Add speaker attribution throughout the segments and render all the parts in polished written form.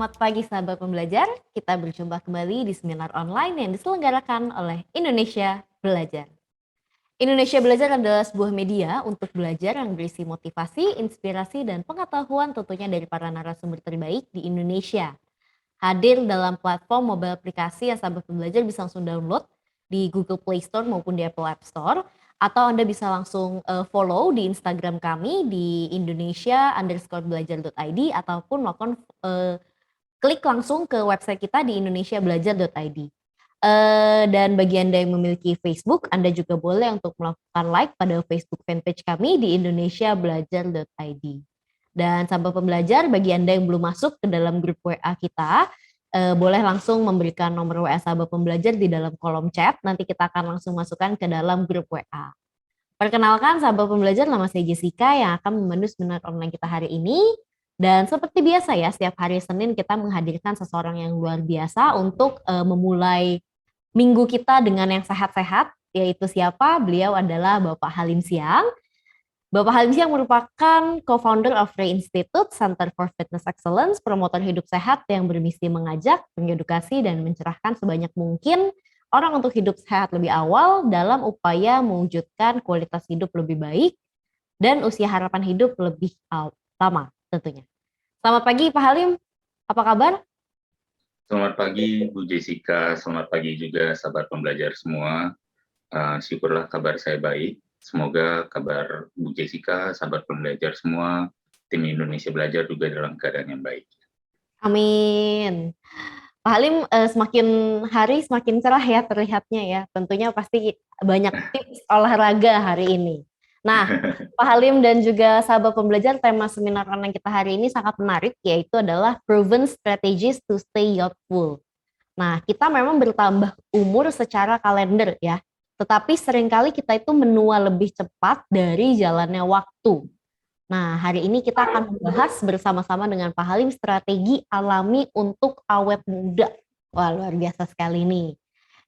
Speaker 1: Selamat pagi sahabat pembelajar, kita berjumpa kembali di seminar online yang diselenggarakan oleh Indonesia Belajar. Indonesia Belajar adalah sebuah media untuk belajar yang berisi motivasi, inspirasi, dan pengetahuan tentunya dari para narasumber terbaik di Indonesia. Hadir dalam platform mobile aplikasi yang sahabat pembelajar bisa langsung download di Google Play Store maupun di Apple App Store, atau Anda bisa langsung follow di Instagram kami di indonesia_belajar.id ataupun melakukan klik langsung ke website kita di indonesiabelajar.id. Dan bagi Anda yang memiliki Facebook, Anda juga boleh untuk melakukan like pada Facebook fanpage kami di indonesiabelajar.id. Dan sahabat pembelajar, bagi Anda yang belum masuk ke dalam grup WA kita, boleh langsung memberikan nomor WA sahabat pembelajar di dalam kolom chat. Nanti kita akan langsung masukkan ke dalam grup WA. Perkenalkan sahabat pembelajar, nama saya Jessica yang akan memandu seminar online kita hari ini. Dan seperti biasa ya, setiap hari Senin kita menghadirkan seseorang yang luar biasa untuk memulai minggu kita dengan yang sehat-sehat, yaitu siapa? Beliau adalah Bapak Halim Siang. Bapak Halim Siang merupakan co-founder of Ray Institute, Center for Fitness Excellence, promotor hidup sehat yang bermisi mengajak, mengedukasi, dan mencerahkan sebanyak mungkin orang untuk hidup sehat lebih awal dalam upaya mewujudkan kualitas hidup lebih baik dan usia harapan hidup lebih lama tentunya. Selamat pagi Pak Halim, apa kabar?
Speaker 2: Selamat pagi Bu Jessica, selamat pagi juga sahabat pembelajar semua. Syukurlah kabar saya baik. Semoga kabar Bu Jessica, sahabat pembelajar semua, tim Indonesia Belajar juga dalam keadaan yang baik.
Speaker 1: Amin. Pak Halim semakin hari semakin cerah ya terlihatnya ya. Tentunya pasti banyak tips olahraga hari ini. Nah, Pak Halim dan juga sahabat pembelajar, tema seminar online kita hari ini sangat menarik, yaitu adalah Proven Strategies to Stay Youthful. Nah, kita memang bertambah umur secara kalender ya, tetapi seringkali kita itu menua lebih cepat dari jalannya waktu. Nah, hari ini kita akan membahas bersama-sama dengan Pak Halim strategi alami untuk awet muda. Wah, luar biasa sekali nih.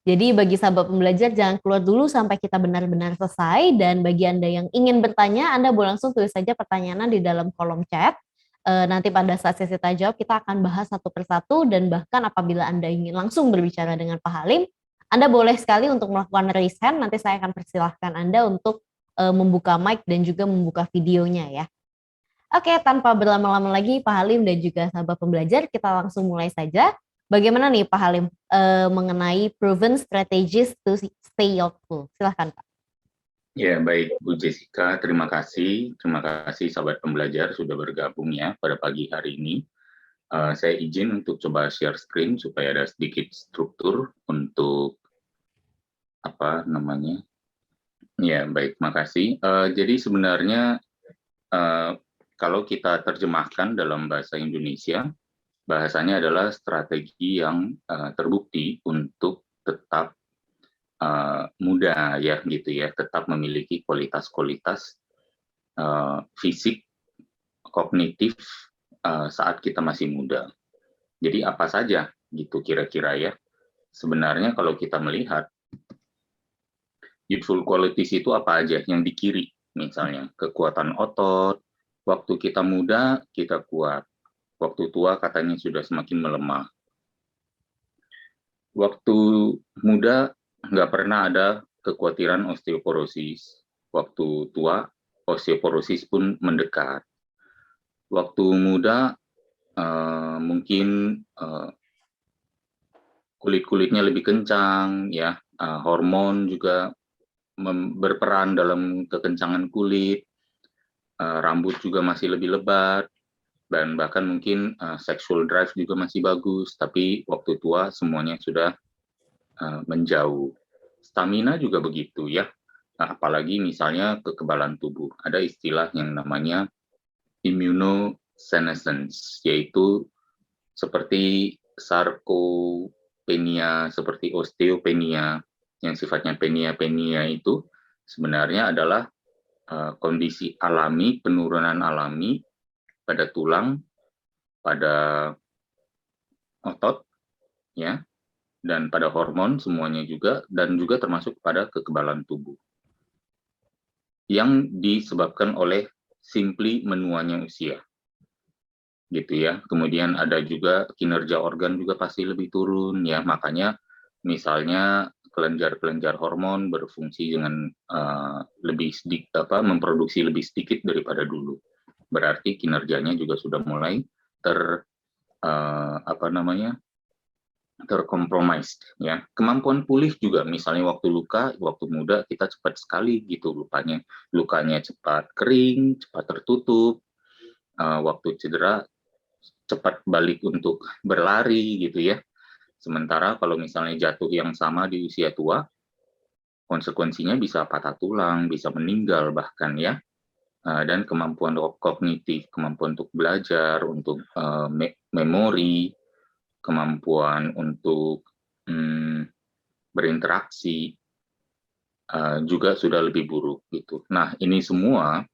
Speaker 1: Jadi bagi sahabat pembelajar jangan keluar dulu sampai kita benar-benar selesai, dan bagi Anda yang ingin bertanya, Anda boleh langsung tulis saja pertanyaan di dalam kolom chat. Nanti pada saat sesi tanya jawab kita akan bahas satu persatu, dan bahkan apabila Anda ingin langsung berbicara dengan Pak Halim, Anda boleh sekali untuk melakukan raise hand, nanti saya akan persilahkan Anda untuk membuka mic dan juga membuka videonya ya. Oke, tanpa berlama-lama lagi Pak Halim dan juga sahabat pembelajar, kita langsung mulai saja. Bagaimana nih Pak Halim mengenai proven strategies to stay youthful? Silahkan Pak.
Speaker 2: Ya, baik Bu Jessica, terima kasih. Terima kasih sahabat pembelajar sudah bergabung ya pada pagi hari ini. Saya izin untuk coba share screen supaya ada sedikit struktur untuk apa namanya. Ya, baik, makasih. Jadi sebenarnya kalau kita terjemahkan dalam bahasa Indonesia, bahasanya adalah strategi yang terbukti untuk tetap muda ya gitu ya, tetap memiliki kualitas-kualitas fisik, kognitif saat kita masih muda. Jadi apa saja gitu kira-kira ya. Sebenarnya kalau kita melihat youthful qualities itu apa aja yang di kiri, misalnya kekuatan otot, waktu kita muda kita kuat, waktu tua katanya sudah semakin melemah. Waktu muda nggak pernah ada kekhawatiran osteoporosis. Waktu tua, osteoporosis pun mendekat. Waktu muda, mungkin kulit-kulitnya lebih kencang, ya, hormon juga berperan dalam kekencangan kulit, rambut juga masih lebih lebat, dan bahkan mungkin sexual drive juga masih bagus, tapi waktu tua semuanya sudah menjauh. Stamina juga begitu ya, apalagi misalnya kekebalan tubuh. Ada istilah yang namanya immunosenescence, yaitu seperti sarkopenia, seperti osteopenia, yang sifatnya penia-penia itu sebenarnya adalah kondisi alami, penurunan alami pada tulang, pada otot, ya, dan pada hormon semuanya juga, dan juga termasuk pada kekebalan tubuh yang disebabkan oleh simply menuanya usia. gitu ya. Kemudian ada juga kinerja organ juga pasti lebih turun ya. Makanya misalnya kelenjar-kelenjar hormon berfungsi dengan lebih sedikit memproduksi lebih sedikit daripada dulu. Berarti kinerjanya juga sudah mulai ter apa namanya terkompromis ya. Kemampuan pulih juga misalnya waktu luka, waktu muda kita cepat sekali gitu lukanya cepat kering, cepat tertutup. Waktu cedera cepat balik untuk berlari gitu ya. Sementara kalau misalnya jatuh yang sama di usia tua, konsekuensinya bisa patah tulang, bisa meninggal bahkan ya. Dan kemampuan kognitif, kemampuan untuk belajar, untuk memori, kemampuan untuk berinteraksi juga sudah lebih buruk gitu. Nah, ini semua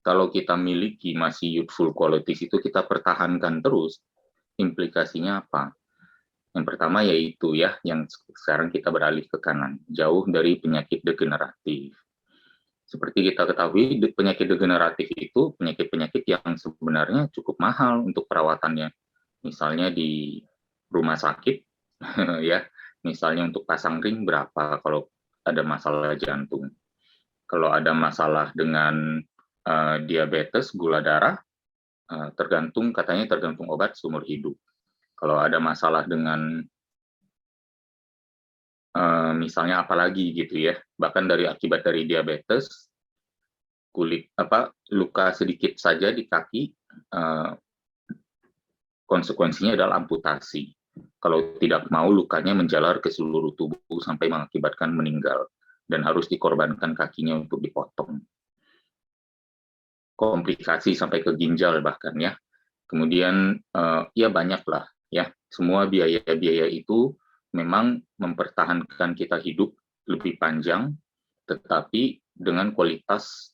Speaker 2: kalau kita miliki masih youthful qualities itu kita pertahankan terus, implikasinya apa? Yang pertama yaitu ya, yang sekarang kita beralih ke kanan, jauh dari penyakit degeneratif. Seperti kita ketahui, penyakit degeneratif itu penyakit-penyakit yang sebenarnya cukup mahal untuk perawatannya. Misalnya di rumah sakit, ya, misalnya untuk pasang ring berapa kalau ada masalah jantung. Kalau ada masalah dengan diabetes, gula darah, katanya tergantung obat seumur hidup. Kalau ada masalah dengan misalnya apalagi gitu ya, bahkan akibat dari diabetes, luka sedikit saja di kaki, konsekuensinya adalah amputasi. Kalau tidak mau lukanya menjalar ke seluruh tubuh sampai mengakibatkan meninggal dan harus dikorbankan kakinya untuk dipotong. Komplikasi sampai ke ginjal bahkan ya. Kemudian ya banyaklah ya. Semua biaya-biaya itu memang mempertahankan kita hidup lebih panjang, tetapi dengan kualitas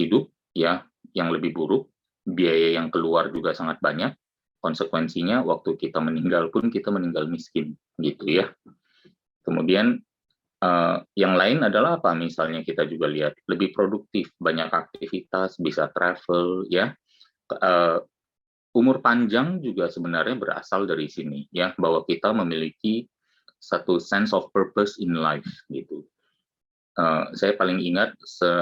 Speaker 2: hidup ya yang lebih buruk, biaya yang keluar juga sangat banyak. Konsekuensinya waktu kita meninggal pun kita meninggal miskin gitu ya. Kemudian yang lain adalah apa? Misalnya kita juga lihat lebih produktif, banyak aktivitas, bisa travel ya. Umur panjang juga sebenarnya berasal dari sini ya, bahwa kita memiliki satu sense of purpose in life gitu. Saya paling ingat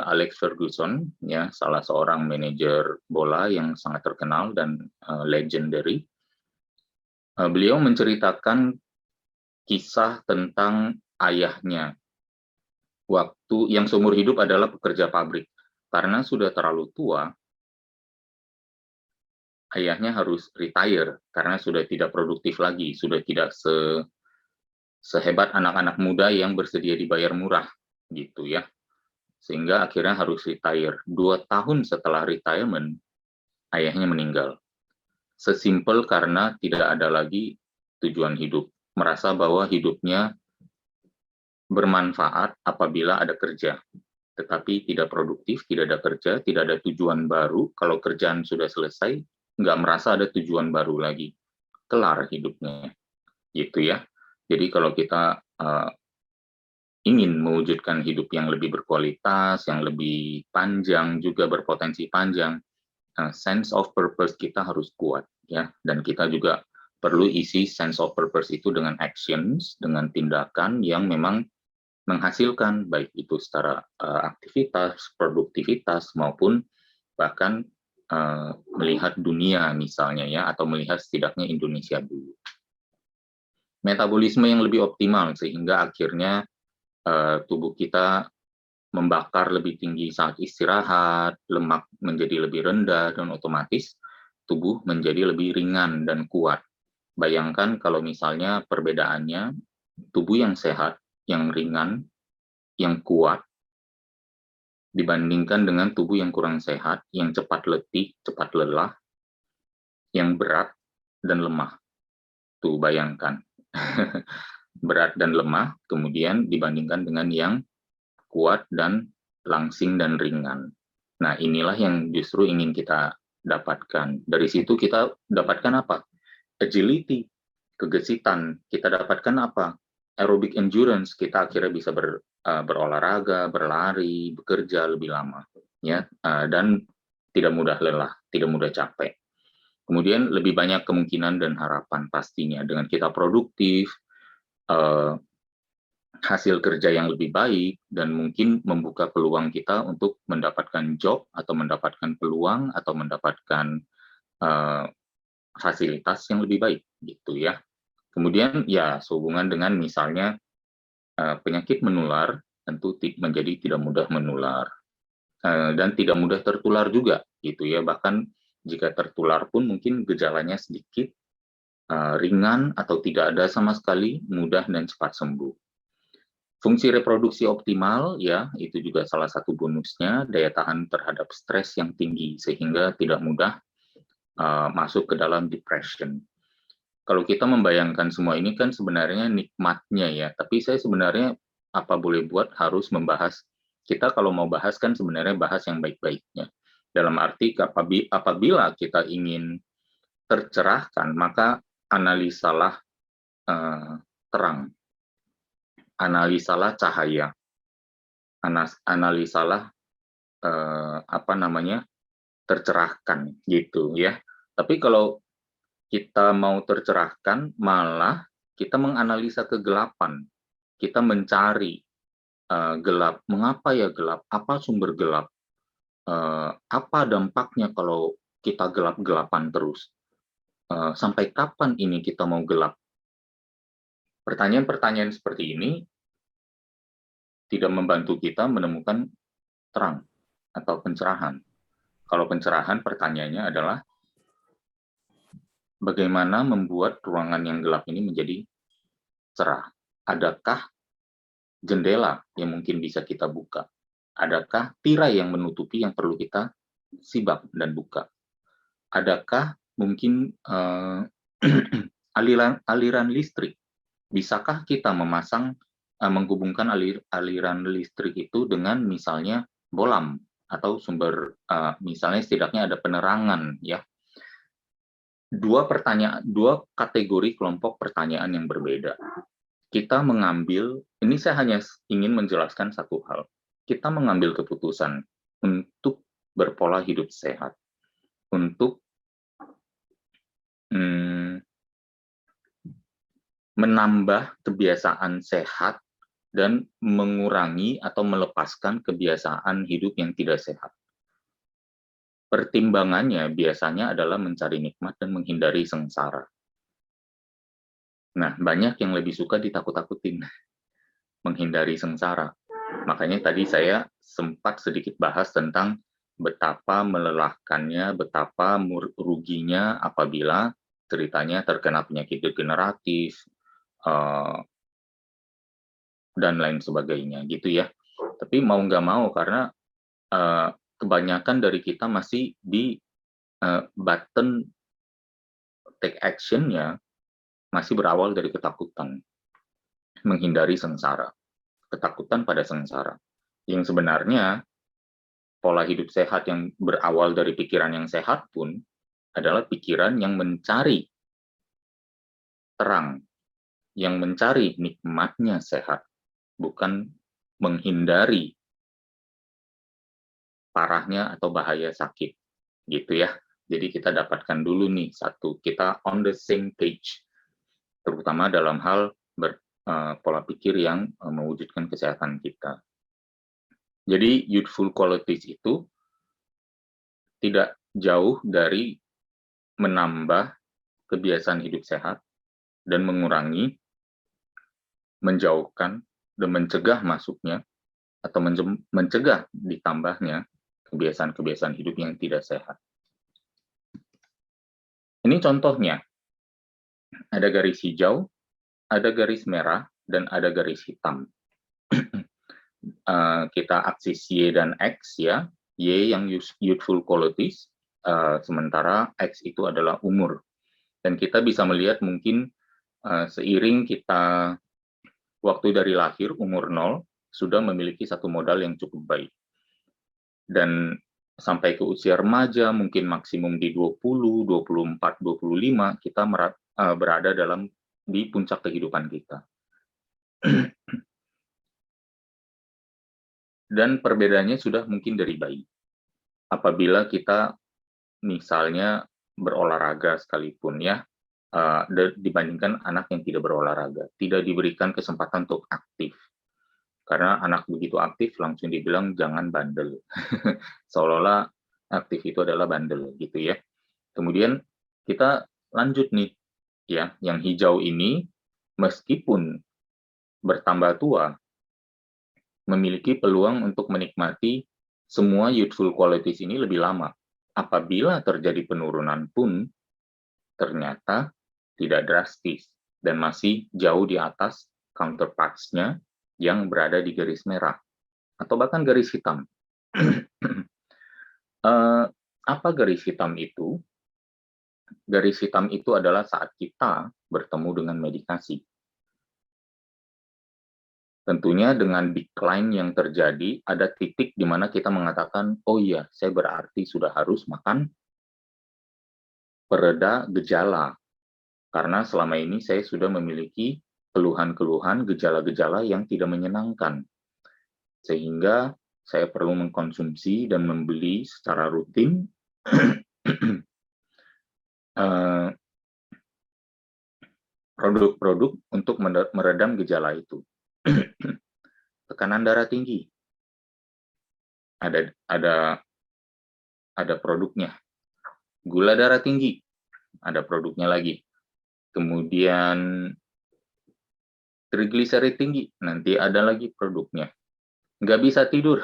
Speaker 2: Alex Ferguson ya, salah seorang manajer bola yang sangat terkenal dan legendary. Beliau menceritakan kisah tentang ayahnya waktu yang seumur hidup adalah pekerja pabrik. Karena sudah terlalu tua, ayahnya harus retire karena sudah tidak produktif lagi, sudah tidak sehebat anak-anak muda yang bersedia dibayar murah gitu ya. Sehingga akhirnya harus retire. 2 tahun setelah retirement, ayahnya meninggal. Sesimpel karena tidak ada lagi tujuan hidup. Merasa bahwa hidupnya bermanfaat apabila ada kerja. Tetapi tidak produktif, tidak ada kerja, tidak ada tujuan baru. Kalau kerjaan sudah selesai, nggak merasa ada tujuan baru lagi. Kelar hidupnya. Gitu ya. Jadi kalau kita ingin mewujudkan hidup yang lebih berkualitas, yang lebih panjang, juga berpotensi panjang, sense of purpose kita harus kuat. Ya. Dan kita juga perlu isi sense of purpose itu dengan actions, dengan tindakan yang memang menghasilkan, baik itu secara aktivitas, produktivitas, maupun bahkan melihat dunia misalnya ya, atau melihat setidaknya Indonesia dulu. Metabolisme yang lebih optimal sehingga akhirnya tubuh kita membakar lebih tinggi saat istirahat, lemak menjadi lebih rendah, dan otomatis tubuh menjadi lebih ringan dan kuat. Bayangkan kalau misalnya perbedaannya tubuh yang sehat, yang ringan, yang kuat, dibandingkan dengan tubuh yang kurang sehat, yang cepat letih, cepat lelah, yang berat dan lemah. Tuh bayangkan. Berat dan lemah, kemudian dibandingkan dengan yang kuat dan langsing dan ringan. Nah, inilah yang justru ingin kita dapatkan. Dari situ kita dapatkan apa? Agility, kegesitan. Kita dapatkan apa? Aerobic endurance. Kita akhirnya bisa berolahraga, berlari, bekerja lebih lama. Ya, dan tidak mudah lelah, tidak mudah capek. Kemudian lebih banyak kemungkinan dan harapan pastinya dengan kita produktif, eh, hasil kerja yang lebih baik, dan mungkin membuka peluang kita untuk mendapatkan job atau mendapatkan peluang atau mendapatkan eh, fasilitas yang lebih baik gitu ya. Kemudian ya sehubungan dengan misalnya penyakit menular tentu menjadi tidak mudah menular dan tidak mudah tertular juga gitu ya. Bahkan jika tertular pun mungkin gejalanya sedikit ringan atau tidak ada sama sekali, mudah dan cepat sembuh. Fungsi reproduksi optimal ya itu juga salah satu bonusnya, daya tahan terhadap stres yang tinggi sehingga tidak mudah masuk ke dalam depression. Kalau kita membayangkan semua ini kan sebenarnya nikmatnya ya, tapi saya sebenarnya apa boleh buat harus membahas, kita kalau mau bahas kan sebenarnya bahas yang baik-baiknya. Dalam arti apabila kita ingin tercerahkan, maka analisalah terang, analisalah cahaya, analisalah tercerahkan gitu ya. Tapi kalau kita mau tercerahkan, malah kita menganalisa kegelapan, kita mencari gelap. Mengapa ya gelap? Apa sumber gelap? Apa dampaknya kalau kita gelap-gelapan terus? Sampai kapan ini kita mau gelap? Pertanyaan-pertanyaan seperti ini tidak membantu kita menemukan terang atau pencerahan. Kalau pencerahan, pertanyaannya adalah bagaimana membuat ruangan yang gelap ini menjadi cerah? Adakah jendela yang mungkin bisa kita buka? Adakah tirai yang menutupi yang perlu kita sibak dan buka? Adakah mungkin aliran listrik? Bisakah kita menghubungkan aliran listrik itu dengan misalnya bolam atau sumber misalnya setidaknya ada penerangan ya. Dua kategori kelompok pertanyaan yang berbeda. Kita mengambil, ini saya hanya ingin menjelaskan satu hal. Kita mengambil keputusan untuk berpola hidup sehat, untuk menambah kebiasaan sehat dan mengurangi atau melepaskan kebiasaan hidup yang tidak sehat. Pertimbangannya biasanya adalah mencari nikmat dan menghindari sengsara. Nah, banyak yang lebih suka ditakut-takutin, menghindari sengsara. Makanya tadi saya sempat sedikit bahas tentang betapa melelahkannya, betapa ruginya apabila ceritanya terkena penyakit degeneratif, dan lain sebagainya, gitu ya. Tapi mau nggak mau, karena kebanyakan dari kita masih di button take action-nya masih berawal dari ketakutan, menghindari sengsara, ketakutan pada sengsara. Yang sebenarnya pola hidup sehat yang berawal dari pikiran yang sehat pun adalah pikiran yang mencari terang, yang mencari nikmatnya sehat, bukan menghindari parahnya atau bahaya sakit, gitu ya. Jadi kita dapatkan dulu nih satu, kita on the same page, terutama dalam hal pola pikir yang mewujudkan kesehatan kita. Jadi youthful qualities itu tidak jauh dari menambah kebiasaan hidup sehat dan mengurangi, menjauhkan, dan mencegah masuknya atau mencegah ditambahnya kebiasaan-kebiasaan hidup yang tidak sehat. Ini contohnya, ada garis hijau, ada garis merah, dan ada garis hitam. Kita aksis Y dan X ya, Y yang youthful qualities, sementara X itu adalah umur. Dan kita bisa melihat mungkin seiring kita waktu dari lahir, umur 0, sudah memiliki satu modal yang cukup baik. Dan sampai ke usia remaja, mungkin maksimum di 20, 24, 25, kita berada di puncak kehidupan kita. Dan perbedaannya sudah mungkin dari bayi. apabila kita misalnya berolahraga sekalipun ya, dibandingkan anak yang tidak berolahraga, tidak diberikan kesempatan untuk aktif. Karena anak begitu aktif langsung dibilang jangan bandel. Seolah-olah aktif itu adalah bandel gitu ya. Kemudian kita lanjut nih ya, yang hijau ini meskipun bertambah tua memiliki peluang untuk menikmati semua youthful qualities ini lebih lama. Apabila terjadi penurunan pun ternyata tidak drastis dan masih jauh di atas counterparts-nya yang berada di garis merah atau bahkan garis hitam. Apa garis hitam itu? Garis hitam itu adalah saat kita bertemu dengan medikasi. Tentunya dengan decline yang terjadi, ada titik di mana kita mengatakan, oh iya, saya berarti sudah harus makan pereda gejala. Karena selama ini saya sudah memiliki keluhan-keluhan, gejala-gejala yang tidak menyenangkan. Sehingga saya perlu mengkonsumsi dan membeli secara rutin produk-produk untuk meredam gejala itu. Tekanan darah tinggi, ada produknya. Gula darah tinggi, ada produknya lagi. Kemudian trigliserid tinggi, nanti ada lagi produknya. Nggak bisa tidur,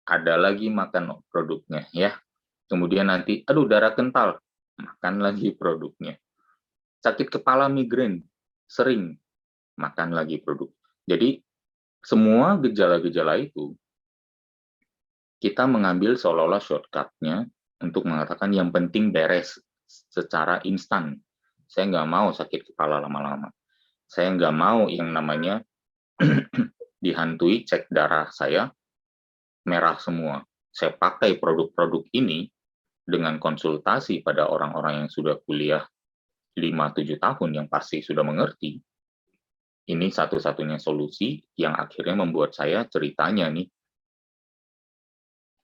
Speaker 2: ada lagi makan produknya ya. Kemudian nanti, aduh darah kental, makan lagi produknya. Sakit kepala migrain, sering, makan lagi produk. Jadi semua gejala-gejala itu kita mengambil seolah-olah shortcut-nya untuk mengatakan yang penting beres secara instan. Saya nggak mau sakit kepala lama-lama. Saya nggak mau yang namanya dihantui cek darah saya merah semua. Saya pakai produk-produk ini dengan konsultasi pada orang-orang yang sudah kuliah 5-7 tahun yang pasti sudah mengerti. Ini satu-satunya solusi yang akhirnya membuat saya ceritanya nih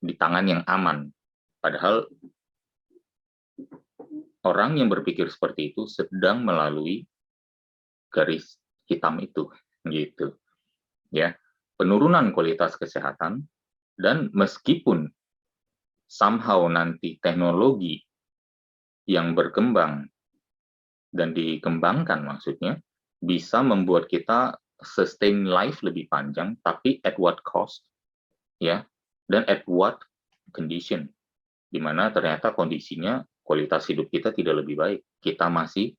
Speaker 2: di tangan yang aman. Padahal orang yang berpikir seperti itu sedang melalui garis hitam itu, gitu. Ya, penurunan kualitas kesehatan dan meskipun somehow nanti teknologi yang berkembang dan dikembangkan maksudnya bisa membuat kita sustain life lebih panjang, tapi at what cost, ya, dan at what condition, di mana ternyata kondisinya kualitas hidup kita tidak lebih baik. Kita masih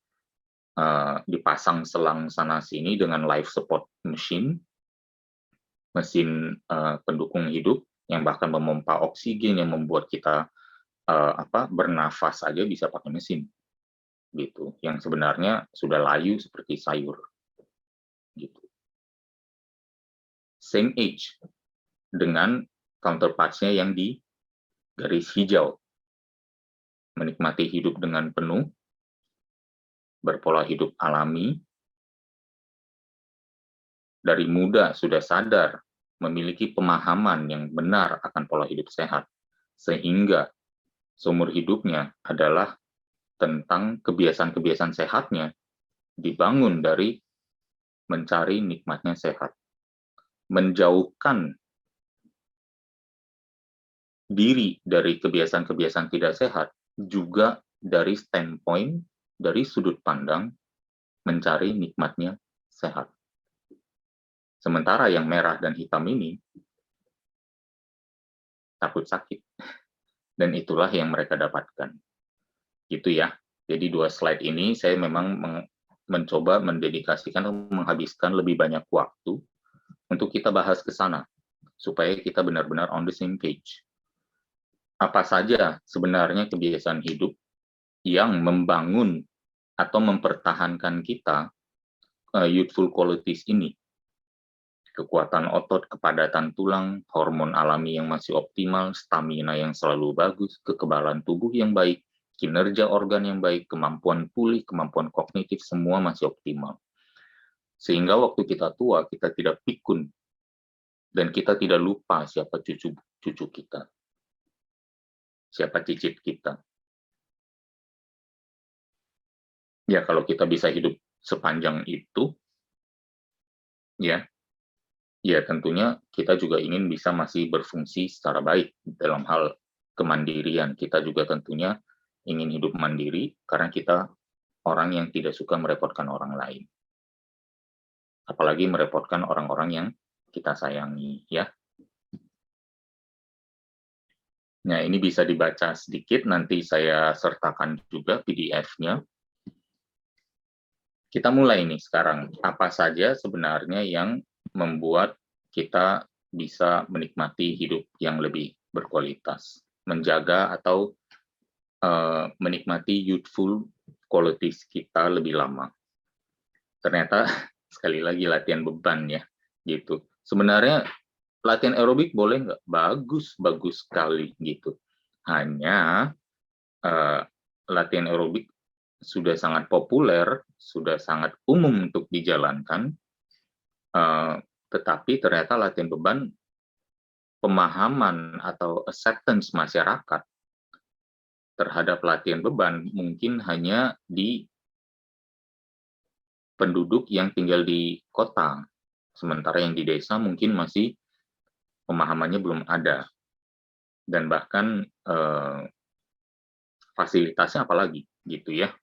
Speaker 2: dipasang selang sana sini dengan life support machine, mesin pendukung hidup yang bahkan memompa oksigen yang membuat kita bernafas saja bisa pakai mesin gitu, yang sebenarnya sudah layu seperti sayur gitu. Same age dengan counterparts-nya yang di garis hijau, menikmati hidup dengan penuh, berpola hidup alami, dari muda sudah sadar, memiliki pemahaman yang benar akan pola hidup sehat, sehingga seumur hidupnya adalah tentang kebiasaan-kebiasaan sehatnya dibangun dari mencari nikmatnya sehat. Menjauhkan diri dari kebiasaan-kebiasaan tidak sehat juga dari standpoint, dari sudut pandang mencari nikmatnya sehat. Sementara yang merah dan hitam ini takut sakit. Dan itulah yang mereka dapatkan. Gitu ya. Jadi 2 slide ini saya memang mencoba mendedikasikan, menghabiskan lebih banyak waktu untuk kita bahas ke sana, supaya kita benar-benar on the same page. Apa saja sebenarnya kebiasaan hidup yang membangun atau mempertahankan kita youthful qualities ini? Kekuatan otot, kepadatan tulang, hormon alami yang masih optimal, stamina yang selalu bagus, kekebalan tubuh yang baik, kinerja organ yang baik, kemampuan pulih, kemampuan kognitif, semua masih optimal. Sehingga waktu kita tua, kita tidak pikun, dan kita tidak lupa siapa cucu kita. siapa cicit kita. Ya, kalau kita bisa hidup sepanjang itu, ya, ya tentunya kita juga ingin bisa masih berfungsi secara baik dalam hal kemandirian. Kita juga tentunya ingin hidup mandiri karena kita orang yang tidak suka merepotkan orang lain. Apalagi merepotkan orang-orang yang kita sayangi, ya. Nah, ini bisa dibaca sedikit, nanti saya sertakan juga PDF-nya. Kita mulai nih sekarang, apa saja sebenarnya yang membuat kita bisa menikmati hidup yang lebih berkualitas, menjaga atau menikmati youthful qualities kita lebih lama. Ternyata sekali lagi latihan beban ya, gitu. Sebenarnya latihan aerobik boleh nggak? Bagus, bagus sekali gitu. Hanya latihan aerobik sudah sangat populer, sudah sangat umum untuk dijalankan, tetapi ternyata latihan beban, pemahaman atau acceptance masyarakat terhadap latihan beban mungkin hanya di penduduk yang tinggal di kota, sementara yang di desa mungkin masih pemahamannya belum ada, dan bahkan fasilitasnya apalagi gitu ya.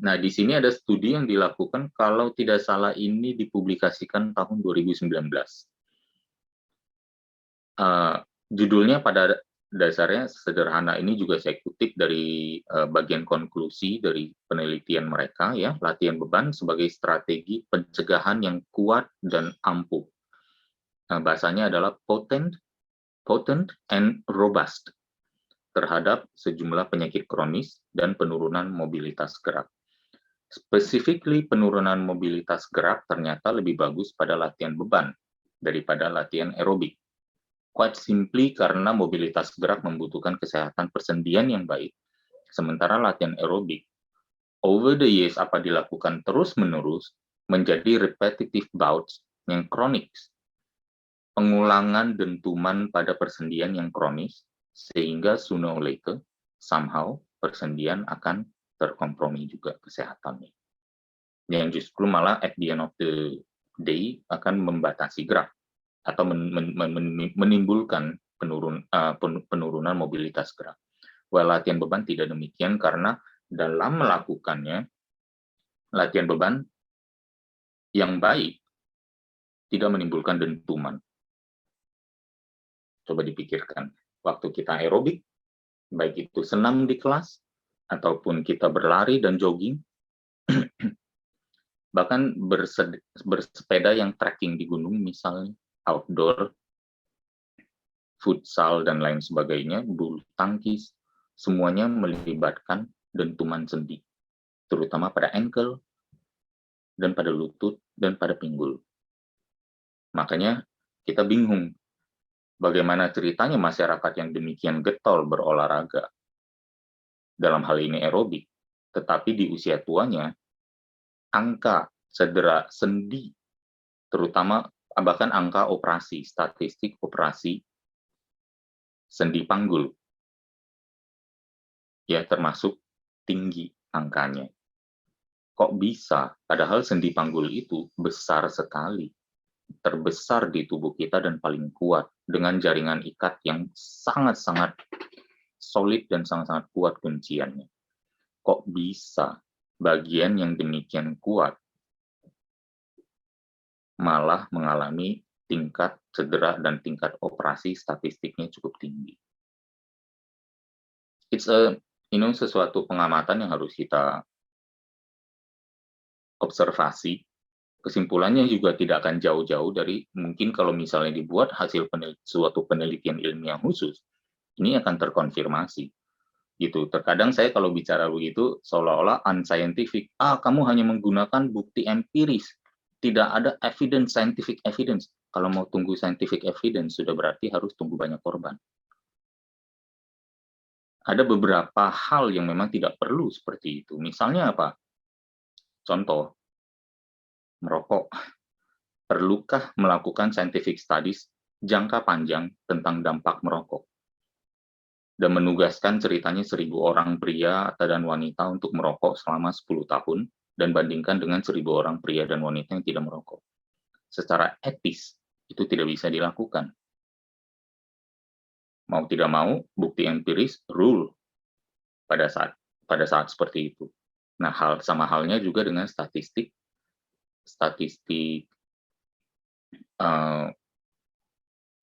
Speaker 2: Nah, di sini ada studi yang dilakukan, kalau tidak salah ini dipublikasikan tahun 2019. Judulnya pada dasarnya sederhana, ini juga saya kutip dari bagian konklusi dari penelitian mereka ya, latihan beban sebagai strategi pencegahan yang kuat dan ampuh. Bahasanya adalah potent and robust terhadap sejumlah penyakit kronis dan penurunan mobilitas gerak. Specifically, penurunan mobilitas gerak ternyata lebih bagus pada latihan beban daripada latihan aerobik. Quite simply karena mobilitas gerak membutuhkan kesehatan persendian yang baik, sementara latihan aerobik over the years apa dilakukan terus-menerus menjadi repetitive bouts yang kronik, pengulangan dentuman pada persendian yang kronis, sehingga sooner or later, somehow, persendian akan terkompromi juga kesehatannya. Yang justru malah at the end of the day akan membatasi gerak atau menimbulkan penurunan mobilitas gerak. Latihan beban tidak demikian, karena dalam melakukannya, latihan beban yang baik tidak menimbulkan dentuman. Coba dipikirkan, waktu kita aerobik, baik itu senam di kelas, ataupun kita berlari dan jogging, bahkan bersepeda yang trekking di gunung misalnya, outdoor, futsal, dan lain sebagainya, bulu tangkis, semuanya melibatkan dentuman sendi, terutama pada ankle, dan pada lutut, dan pada pinggul. Makanya kita bingung, bagaimana ceritanya masyarakat yang demikian getol berolahraga, dalam hal ini aerobik, tetapi di usia tuanya, angka cedera sendi, terutama bahkan angka operasi, statistik operasi sendi panggul, ya termasuk tinggi angkanya. Kok bisa? Padahal sendi panggul itu besar sekali, terbesar di tubuh kita dan paling kuat, dengan jaringan ikat yang sangat-sangat solid dan sangat-sangat kuat kunciannya. Kok bisa bagian yang demikian kuat malah mengalami tingkat cedera dan tingkat operasi statistiknya cukup tinggi? It's sesuatu pengamatan yang harus kita observasi. Kesimpulannya juga tidak akan jauh-jauh dari, mungkin kalau misalnya dibuat hasil suatu penelitian ilmiah khusus, ini akan terkonfirmasi. Gitu. Terkadang saya kalau bicara begitu seolah-olah unscientific. Kamu hanya menggunakan bukti empiris, tidak ada evidence, scientific evidence. Kalau mau tunggu scientific evidence, sudah berarti harus tunggu banyak korban. Ada beberapa hal yang memang tidak perlu seperti itu. Misalnya apa? Contoh, merokok. Perlukah melakukan scientific studies jangka panjang tentang dampak merokok? dan menugaskan ceritanya 1.000 orang pria dan wanita untuk merokok selama 10 tahun dan bandingkan dengan 1.000 orang pria dan wanita yang tidak merokok. Secara etis, itu tidak bisa dilakukan. Mau tidak mau, bukti empiris rule pada saat seperti itu. Nah, sama halnya juga dengan statistik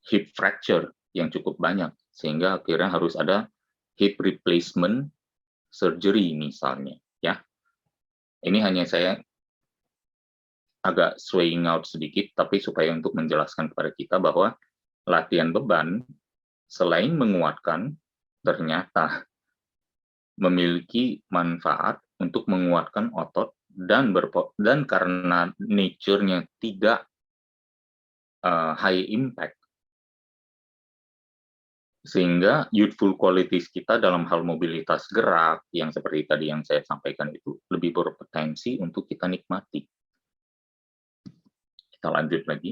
Speaker 2: hip fracture yang cukup banyak, sehingga akhirnya harus ada hip replacement surgery misalnya, ya. Ini hanya saya agak swaying out sedikit, tapi supaya untuk menjelaskan kepada kita bahwa latihan beban selain menguatkan, ternyata memiliki manfaat untuk menguatkan otot dan karena nature-nya tidak high impact, sehingga youthful qualities kita dalam hal mobilitas gerak yang seperti tadi yang saya sampaikan itu lebih berpotensi untuk kita nikmati. Kita lanjut lagi.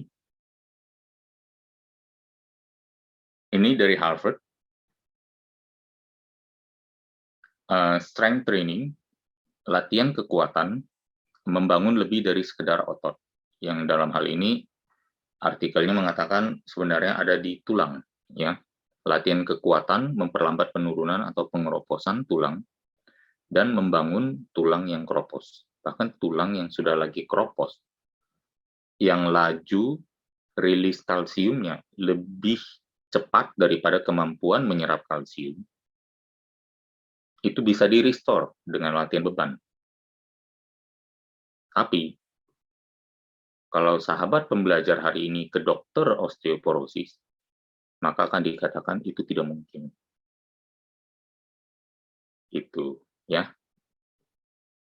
Speaker 2: Ini dari Harvard. Strength training, latihan kekuatan, membangun lebih dari sekedar otot. Yang dalam hal ini artikelnya mengatakan sebenarnya ada di tulang, ya. Latihan kekuatan memperlambat penurunan atau pengeroposan tulang dan membangun tulang yang keropos. Bahkan tulang yang sudah lagi keropos, yang laju rilis kalsiumnya lebih cepat daripada kemampuan menyerap kalsium, itu bisa di-restore dengan latihan beban. Tapi, kalau sahabat pembelajar hari ini ke dokter osteoporosis, maka akan dikatakan itu tidak mungkin. Itu, ya.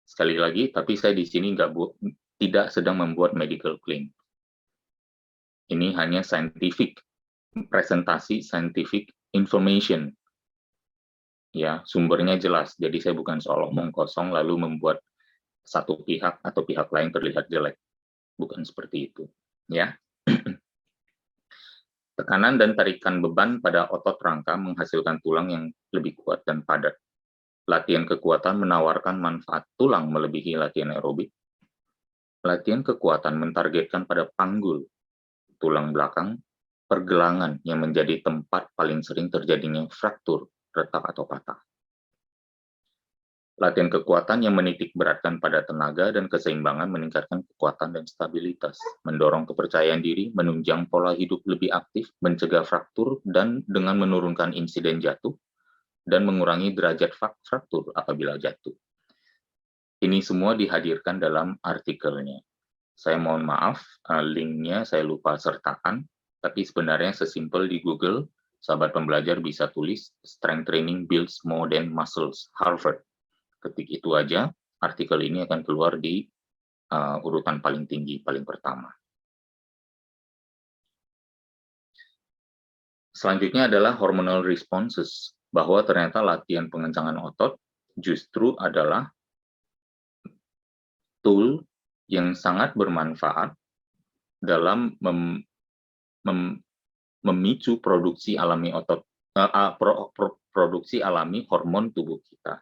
Speaker 2: Sekali lagi, tapi saya di sini tidak sedang membuat medical claim. Ini hanya scientific, presentasi scientific information. Ya, sumbernya jelas. Jadi saya bukan soal omong kosong lalu membuat satu pihak atau pihak lain terlihat jelek. Bukan seperti itu. Ya. Tekanan dan tarikan beban pada otot rangka menghasilkan tulang yang lebih kuat dan padat. Latihan kekuatan menawarkan manfaat tulang melebihi latihan aerobik. Latihan kekuatan mentargetkan pada panggul, tulang belakang, pergelangan yang menjadi tempat paling sering terjadinya fraktur, retak atau patah. Latihan kekuatan yang menitik beratkan pada tenaga dan keseimbangan meningkatkan kekuatan dan stabilitas, mendorong kepercayaan diri, menunjang pola hidup lebih aktif, mencegah fraktur, dan dengan menurunkan insiden jatuh, dan mengurangi derajat fraktur apabila jatuh. Ini semua dihadirkan dalam artikelnya. Saya mohon maaf, linknya saya lupa sertakan, tapi sebenarnya sesimpel di Google, sahabat pembelajar bisa tulis Strength Training Builds More Than Muscles, Harvard. Ketik itu aja, artikel ini akan keluar di urutan paling tinggi, paling pertama. Selanjutnya adalah hormonal responses, bahwa ternyata latihan pengencangan otot justru adalah tool yang sangat bermanfaat dalam memicu produksi alami produksi alami hormon tubuh kita.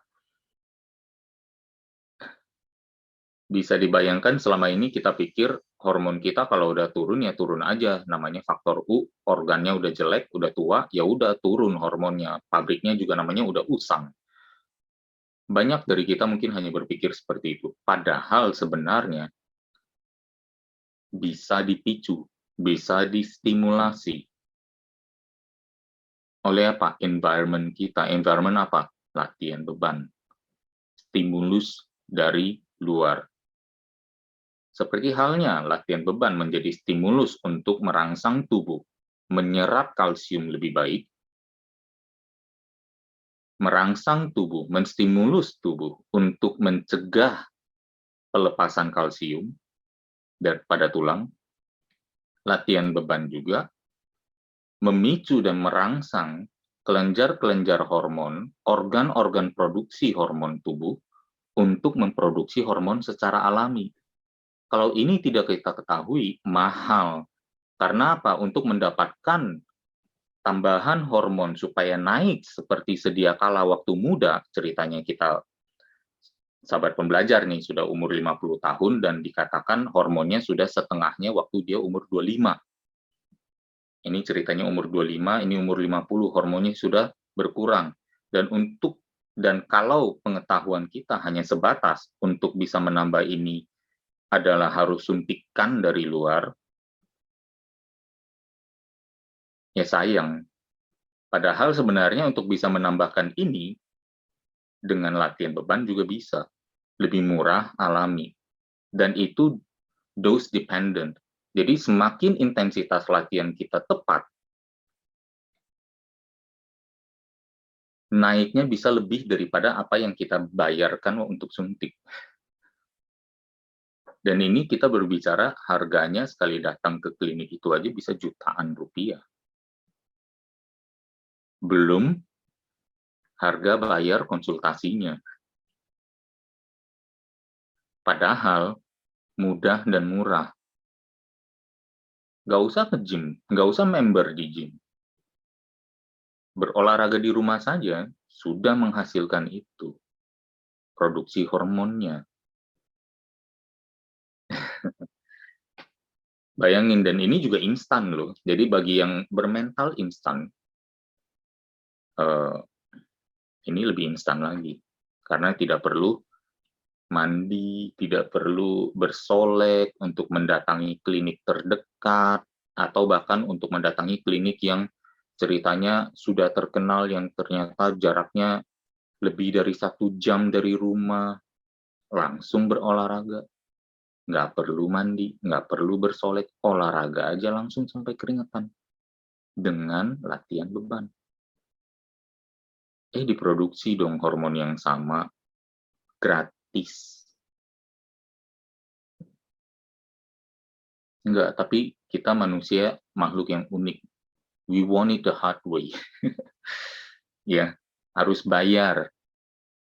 Speaker 2: Bisa dibayangkan selama ini kita pikir hormon kita kalau udah turun ya turun aja, namanya faktor U, organnya udah jelek, udah tua, ya udah turun hormonnya, pabriknya juga namanya udah usang. Banyak dari kita mungkin hanya berpikir seperti itu, padahal sebenarnya bisa dipicu, bisa distimulasi oleh apa? Environment kita. Environment apa? Latihan beban. Stimulus dari luar. Seperti halnya latihan beban menjadi stimulus untuk merangsang tubuh menyerap kalsium lebih baik, merangsang tubuh, menstimulus tubuh untuk mencegah pelepasan kalsium pada tulang. Latihan beban juga memicu dan merangsang kelenjar-kelenjar hormon, organ-organ produksi hormon tubuh untuk memproduksi hormon secara alami. Kalau ini tidak kita ketahui, mahal. Karena apa? Untuk mendapatkan tambahan hormon supaya naik seperti sedia kala waktu muda, ceritanya kita sahabat pembelajar nih sudah umur 50 tahun dan dikatakan hormonnya sudah setengahnya waktu dia umur 25. Ini ceritanya umur 25, ini umur 50, hormonnya sudah berkurang. Dan kalau pengetahuan kita hanya sebatas untuk bisa menambah ini adalah harus suntikan dari luar, ya sayang. Padahal sebenarnya untuk bisa menambahkan ini dengan latihan beban juga bisa. Lebih murah, alami. Dan itu dose dependent. Jadi semakin intensitas latihan kita tepat, naiknya bisa lebih daripada apa yang kita bayarkan untuk suntik. Dan ini kita berbicara harganya sekali datang ke klinik itu aja bisa jutaan rupiah. Belum harga bayar konsultasinya. Padahal mudah dan murah. Nggak usah ke gym, nggak usah member di gym. Berolahraga di rumah saja sudah menghasilkan itu. Produksi hormonnya. Bayangin, dan ini juga instan loh. Jadi bagi yang bermental instan, ini lebih instan lagi. Karena tidak perlu mandi, tidak perlu bersolek untuk mendatangi klinik terdekat, atau bahkan untuk mendatangi klinik yang ceritanya sudah terkenal, yang ternyata jaraknya lebih dari 1 jam dari rumah, langsung berolahraga. Nggak perlu mandi, nggak perlu bersolek, olahraga aja langsung sampai keringetan. Dengan latihan beban. Diproduksi dong hormon yang sama, gratis. Enggak, tapi kita manusia makhluk yang unik. We want it the hard way. Ya, harus bayar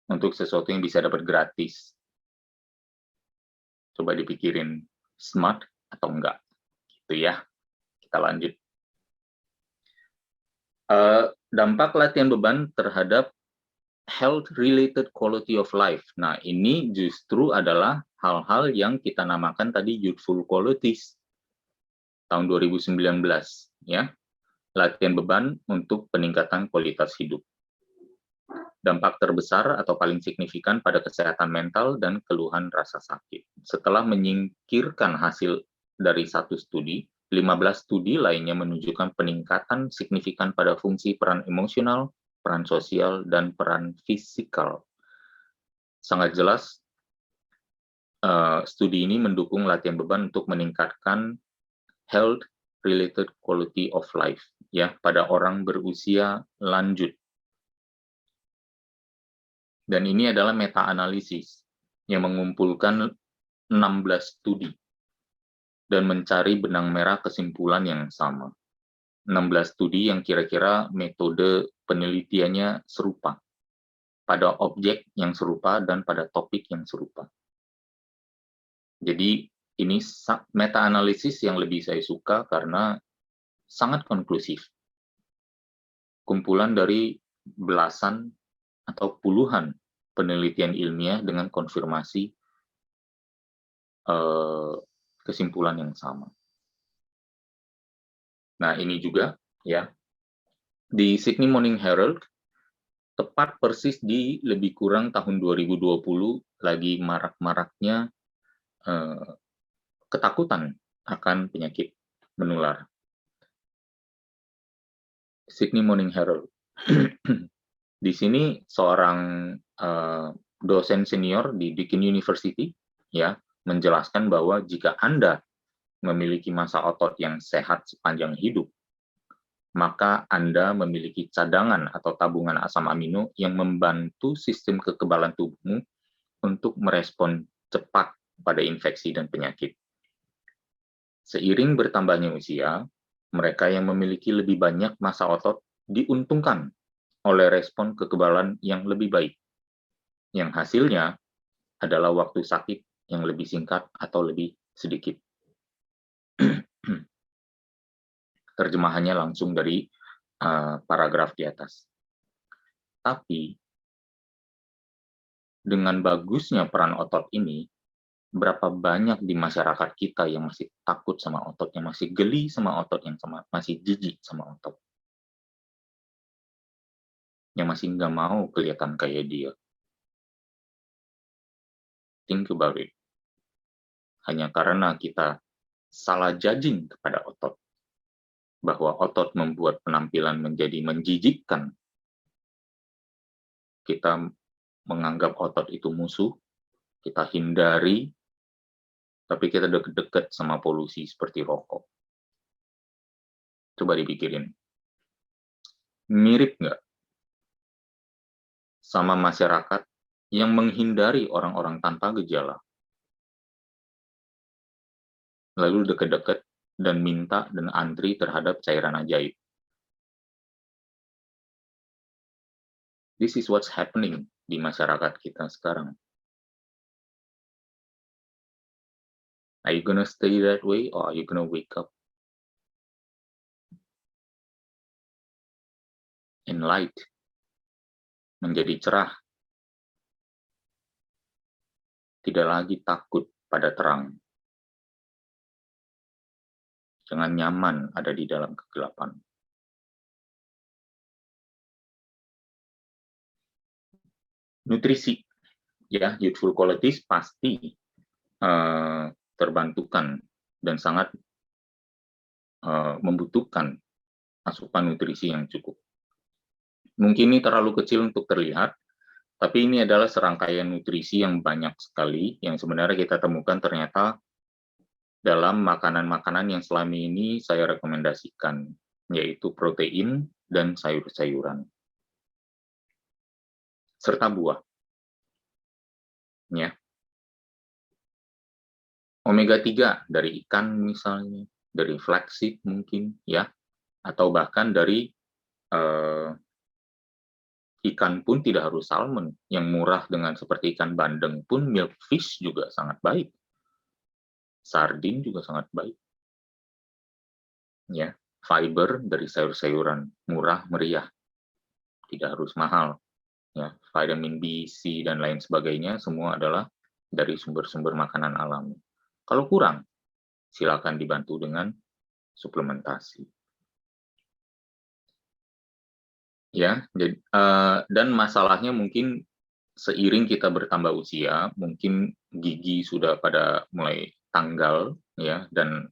Speaker 2: untuk sesuatu yang bisa dapat gratis. Coba dipikirin, smart atau enggak? Gitu ya. Kita lanjut. Dampak latihan beban terhadap health-related quality of life. Nah, ini justru adalah hal-hal yang kita namakan tadi youthful qualities tahun 2019, ya. Latihan beban untuk peningkatan kualitas hidup. Dampak terbesar atau paling signifikan pada kesehatan mental dan keluhan rasa sakit. Setelah menyingkirkan hasil dari satu studi, 15 studi lainnya menunjukkan peningkatan signifikan pada fungsi peran emosional, peran sosial, dan peran fisikal. Sangat jelas, studi ini mendukung latihan beban untuk meningkatkan health-related quality of life, ya, pada orang berusia lanjut. Dan ini adalah meta-analisis yang mengumpulkan 16 studi dan mencari benang merah kesimpulan yang sama. 16 studi yang kira-kira metode penelitiannya serupa, pada objek yang serupa dan pada topik yang serupa. Jadi ini meta-analisis yang lebih saya suka karena sangat konklusif. Kumpulan dari belasan atau puluhan penelitian ilmiah dengan konfirmasi kesimpulan yang sama. Nah, ini juga ya di Sydney Morning Herald, tepat persis di lebih kurang tahun 2020 lagi marak-maraknya ketakutan akan penyakit menular. Sydney Morning Herald. Di sini seorang dosen senior di Deakin University ya menjelaskan bahwa jika Anda memiliki massa otot yang sehat sepanjang hidup, maka Anda memiliki cadangan atau tabungan asam amino yang membantu sistem kekebalan tubuhmu untuk merespon cepat pada infeksi dan penyakit. Seiring bertambahnya usia, mereka yang memiliki lebih banyak massa otot diuntungkan oleh respon kekebalan yang lebih baik, yang hasilnya adalah waktu sakit yang lebih singkat atau lebih sedikit. Terjemahannya langsung dari paragraf di atas. Tapi dengan bagusnya peran otot ini, berapa banyak di masyarakat kita yang masih takut sama otot, yang masih geli sama otot, yang masih jijik sama otot, yang masih nggak mau kelihatan kayak dia. Think about it. Hanya karena kita salah judging kepada otot, bahwa otot membuat penampilan menjadi menjijikkan, kita menganggap otot itu musuh, kita hindari, tapi kita deket-deket sama polusi seperti rokok. Coba dipikirin. Mirip nggak sama masyarakat yang menghindari orang-orang tanpa gejala, lalu deket-deket dan minta dan antri terhadap cairan ajaib? This is what's happening di masyarakat kita sekarang. Are you gonna stay that way, or are you gonna wake up in light, menjadi cerah, tidak lagi takut pada terang, jangan nyaman ada di dalam kegelapan. Nutrisi, ya, youthful qualities pasti terbantukan dan sangat membutuhkan asupan nutrisi yang cukup. Mungkin ini terlalu kecil untuk terlihat, tapi ini adalah serangkaian nutrisi yang banyak sekali yang sebenarnya kita temukan ternyata dalam makanan-makanan yang selama ini saya rekomendasikan, yaitu protein dan sayur-sayuran, serta buah. Ya. Omega 3 dari ikan misalnya, dari flaxseed mungkin, ya, atau bahkan dari ikan pun tidak harus salmon, yang murah dengan seperti ikan bandeng pun milkfish juga sangat baik. Sardin juga sangat baik. Ya, fiber dari sayur-sayuran, murah meriah, tidak harus mahal. Ya, vitamin B, C dan lain sebagainya semua adalah dari sumber-sumber makanan alami. Kalau kurang, silakan dibantu dengan suplementasi. Ya, jadi, dan masalahnya mungkin seiring kita bertambah usia, mungkin gigi sudah pada mulai tanggal, ya, dan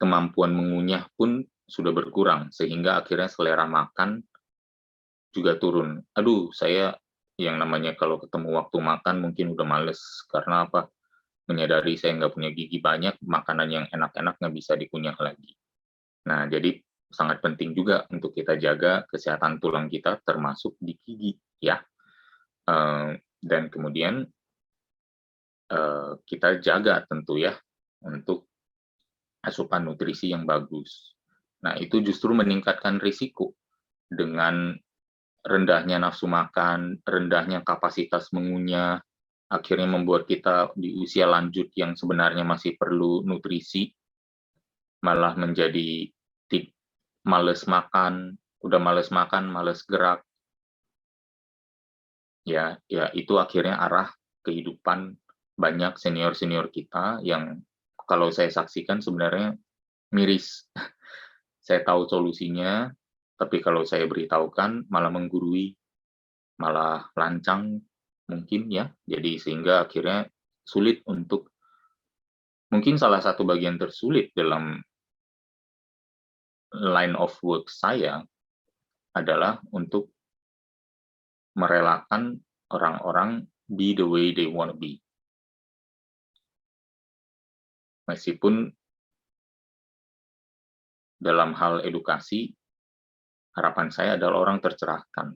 Speaker 2: kemampuan mengunyah pun sudah berkurang, sehingga akhirnya selera makan juga turun. Aduh, saya yang namanya kalau ketemu waktu makan mungkin udah males, karena apa? Menyadari saya nggak punya gigi banyak, makanan yang enak-enak nggak bisa dikunyah lagi. Nah, jadi sangat penting juga untuk kita jaga kesehatan tulang kita, termasuk di gigi, ya. Dan kemudian kita jaga tentu ya untuk asupan nutrisi yang bagus. Nah, itu justru meningkatkan risiko dengan rendahnya nafsu makan, rendahnya kapasitas mengunyah, akhirnya membuat kita di usia lanjut yang sebenarnya masih perlu nutrisi, malah menjadi males makan, udah males makan, males gerak. Ya, itu akhirnya arah kehidupan banyak senior-senior kita yang kalau saya saksikan sebenarnya miris. Saya tahu solusinya, tapi kalau saya beritahukan malah menggurui, malah lancang mungkin ya. Jadi sehingga akhirnya sulit untuk, mungkin salah satu bagian tersulit dalam line of work saya adalah untuk merelakan orang-orang be the way they wanna be. Meskipun dalam hal edukasi, harapan saya adalah orang tercerahkan.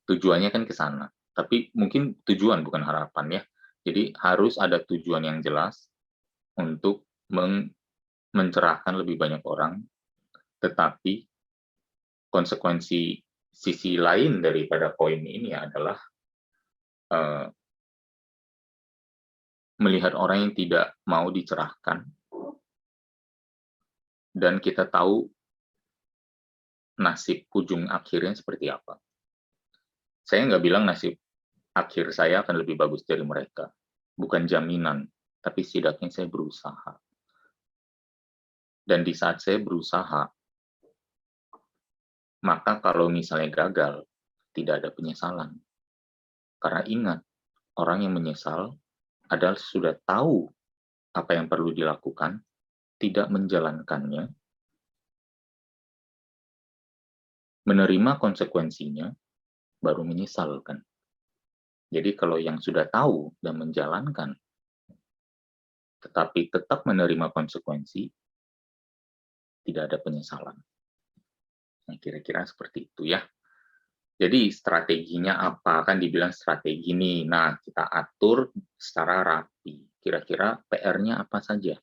Speaker 2: Tujuannya kan ke sana. Tapi mungkin tujuan bukan harapan ya. Jadi harus ada tujuan yang jelas untuk mencerahkan lebih banyak orang, tetapi konsekuensi sisi lain daripada poin ini adalah melihat orang yang tidak mau dicerahkan, dan kita tahu nasib ujung akhirnya seperti apa. Saya nggak bilang nasib akhir saya akan lebih bagus dari mereka. Bukan jaminan, tapi setidaknya saya berusaha. Dan di saat saya berusaha, maka kalau misalnya gagal, tidak ada penyesalan. Karena ingat, orang yang menyesal adalah sudah tahu apa yang perlu dilakukan, tidak menjalankannya, menerima konsekuensinya, baru menyesalkan. Jadi kalau yang sudah tahu dan menjalankan, tetapi tetap menerima konsekuensi, tidak ada penyesalan. Nah, kira-kira seperti itu ya. Jadi strateginya apa? Kan dibilang strategi nih. Nah, kita atur secara rapi. Kira-kira PR-nya apa saja?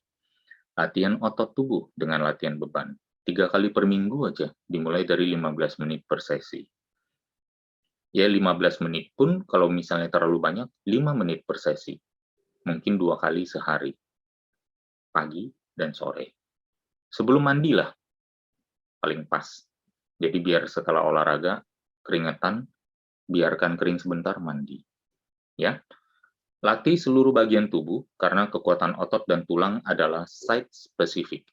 Speaker 2: Latihan otot tubuh dengan latihan beban. 3 kali per minggu aja, dimulai dari 15 menit per sesi. Ya, 15 menit pun kalau misalnya terlalu banyak, 5 menit per sesi. Mungkin 2 kali sehari. Pagi dan sore. Sebelum mandi lah, paling pas. Jadi biar setelah olahraga, keringetan, biarkan kering sebentar, mandi. Ya, latih seluruh bagian tubuh karena kekuatan otot dan tulang adalah site spesifik.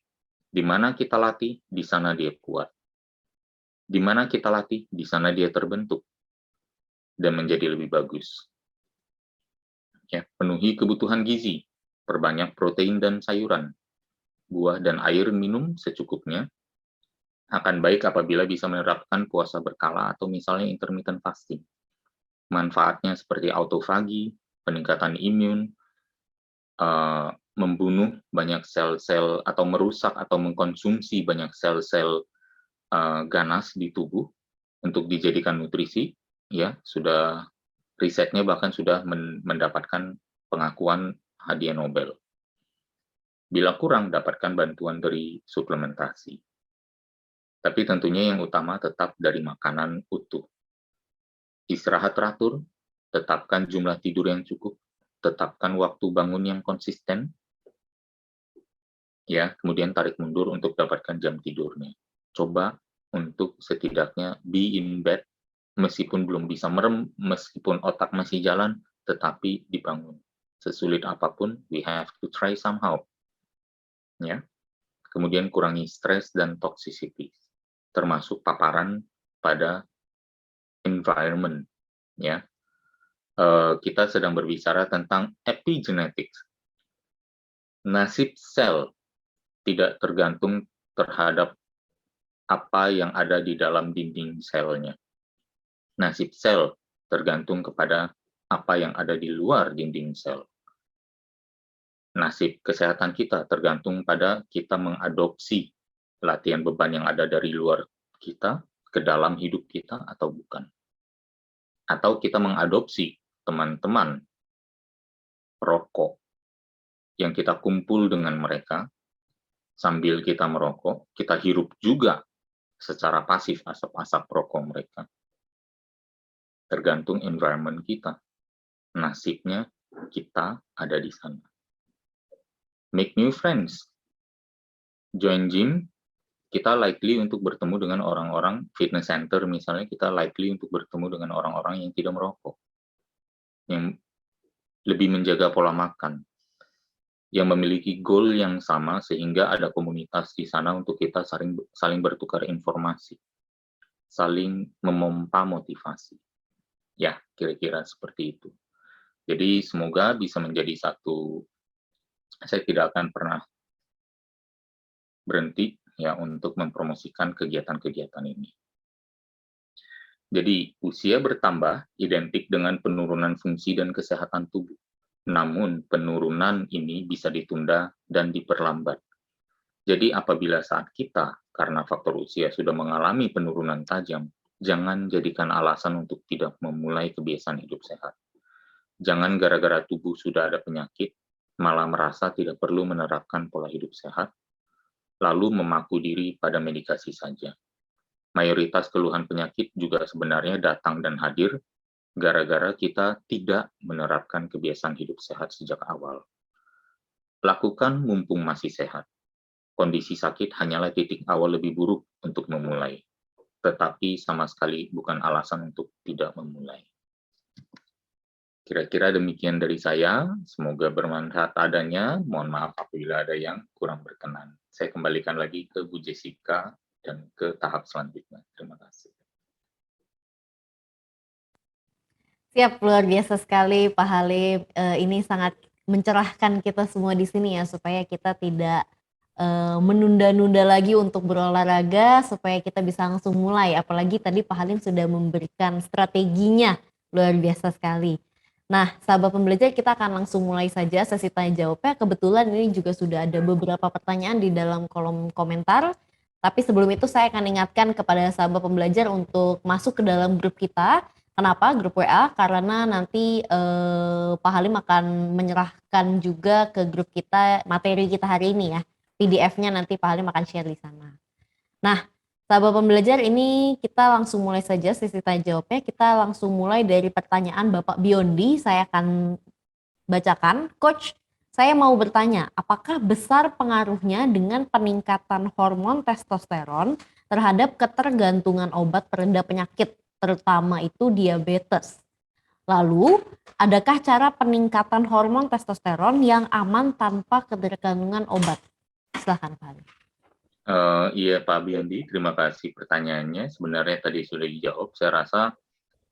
Speaker 2: Di mana kita latih, di sana dia kuat. Di mana kita latih, di sana dia terbentuk dan menjadi lebih bagus. Ya, penuhi kebutuhan gizi, perbanyak protein dan sayuran, buah dan air minum secukupnya. Akan baik apabila bisa menerapkan puasa berkala atau misalnya intermittent fasting. Manfaatnya seperti autofagi, peningkatan imun, membunuh banyak sel-sel atau merusak atau mengkonsumsi banyak sel-sel ganas di tubuh untuk dijadikan nutrisi, ya sudah risetnya bahkan sudah mendapatkan pengakuan hadiah Nobel. Bila kurang, dapatkan bantuan dari suplementasi. Tapi tentunya yang utama tetap dari makanan utuh. Istirahat teratur, tetapkan jumlah tidur yang cukup, tetapkan waktu bangun yang konsisten, ya, kemudian tarik mundur untuk dapatkan jam tidurnya. Coba untuk setidaknya be in bed, meskipun belum bisa merem, meskipun otak masih jalan, tetapi dibangun. Sesulit apapun, we have to try somehow. Ya. Kemudian kurangi stres dan toxicity, termasuk paparan pada environment. Ya. Kita sedang berbicara tentang epigenetics. Nasib sel tidak tergantung terhadap apa yang ada di dalam dinding selnya. Nasib sel tergantung kepada apa yang ada di luar dinding sel. Nasib kesehatan kita tergantung pada kita mengadopsi latihan beban yang ada dari luar kita ke dalam hidup kita atau bukan. Atau kita mengadopsi teman-teman perokok yang kita kumpul dengan mereka, sambil kita merokok, kita hirup juga secara pasif asap-asap rokok mereka. Tergantung environment kita. Nasibnya kita ada di sana. Make new friends. Join gym, kita likely untuk bertemu dengan orang-orang fitness center misalnya, kita likely untuk bertemu dengan orang-orang yang tidak merokok, yang lebih menjaga pola makan, yang memiliki goal yang sama sehingga ada komunitas di sana untuk kita saling bertukar informasi, saling memompa motivasi. Ya, kira-kira seperti itu. Jadi semoga bisa menjadi satu, saya tidak akan pernah berhenti ya untuk mempromosikan kegiatan-kegiatan ini. Jadi usia bertambah identik dengan penurunan fungsi dan kesehatan tubuh. Namun penurunan ini bisa ditunda dan diperlambat. Jadi apabila saat kita karena faktor usia sudah mengalami penurunan tajam, jangan jadikan alasan untuk tidak memulai kebiasaan hidup sehat. Jangan gara-gara tubuh sudah ada penyakit, malah merasa tidak perlu menerapkan pola hidup sehat, lalu memaku diri pada medikasi saja. Mayoritas keluhan penyakit juga sebenarnya datang dan hadir gara-gara kita tidak menerapkan kebiasaan hidup sehat sejak awal. Lakukan mumpung masih sehat. kondisi sakit hanyalah titik awal lebih buruk untuk memulai, tetapi sama sekali bukan alasan untuk tidak memulai. Kira-kira demikian dari saya, semoga bermanfaat adanya. Mohon maaf apabila ada yang kurang berkenan. Saya kembalikan lagi ke Bu Jessica dan ke tahap selanjutnya. Terima kasih.
Speaker 1: Siap, luar biasa sekali Pak Halim. Ini sangat mencerahkan kita semua di sini ya, supaya kita tidak menunda-nunda lagi untuk berolahraga, supaya kita bisa langsung mulai. Apalagi tadi Pak Halim sudah memberikan strateginya, luar biasa sekali. Nah, sahabat pembelajar, kita akan langsung mulai saja sesi tanya jawabnya. Kebetulan ini juga sudah ada beberapa pertanyaan di dalam kolom komentar. Tapi sebelum itu saya akan ingatkan kepada sahabat pembelajar untuk masuk ke dalam grup kita. Kenapa grup WA? Karena nanti Pak Halim akan menyerahkan juga ke grup kita materi kita hari ini ya. PDF-nya nanti Pak Halim akan share di sana. Nah, sahabat pembelajar, ini kita langsung mulai saja sesi tanya jawabnya. Kita langsung mulai dari pertanyaan Bapak Biondi. Saya akan bacakan. Coach, saya mau bertanya, apakah besar pengaruhnya dengan peningkatan hormon testosteron terhadap ketergantungan obat pereda penyakit, terutama itu diabetes? Lalu, adakah cara peningkatan hormon testosteron yang aman tanpa ketergantungan obat? Silahkan Pak Halim.
Speaker 2: Iya Pak Biondi, terima kasih pertanyaannya. Sebenarnya tadi sudah dijawab. Saya rasa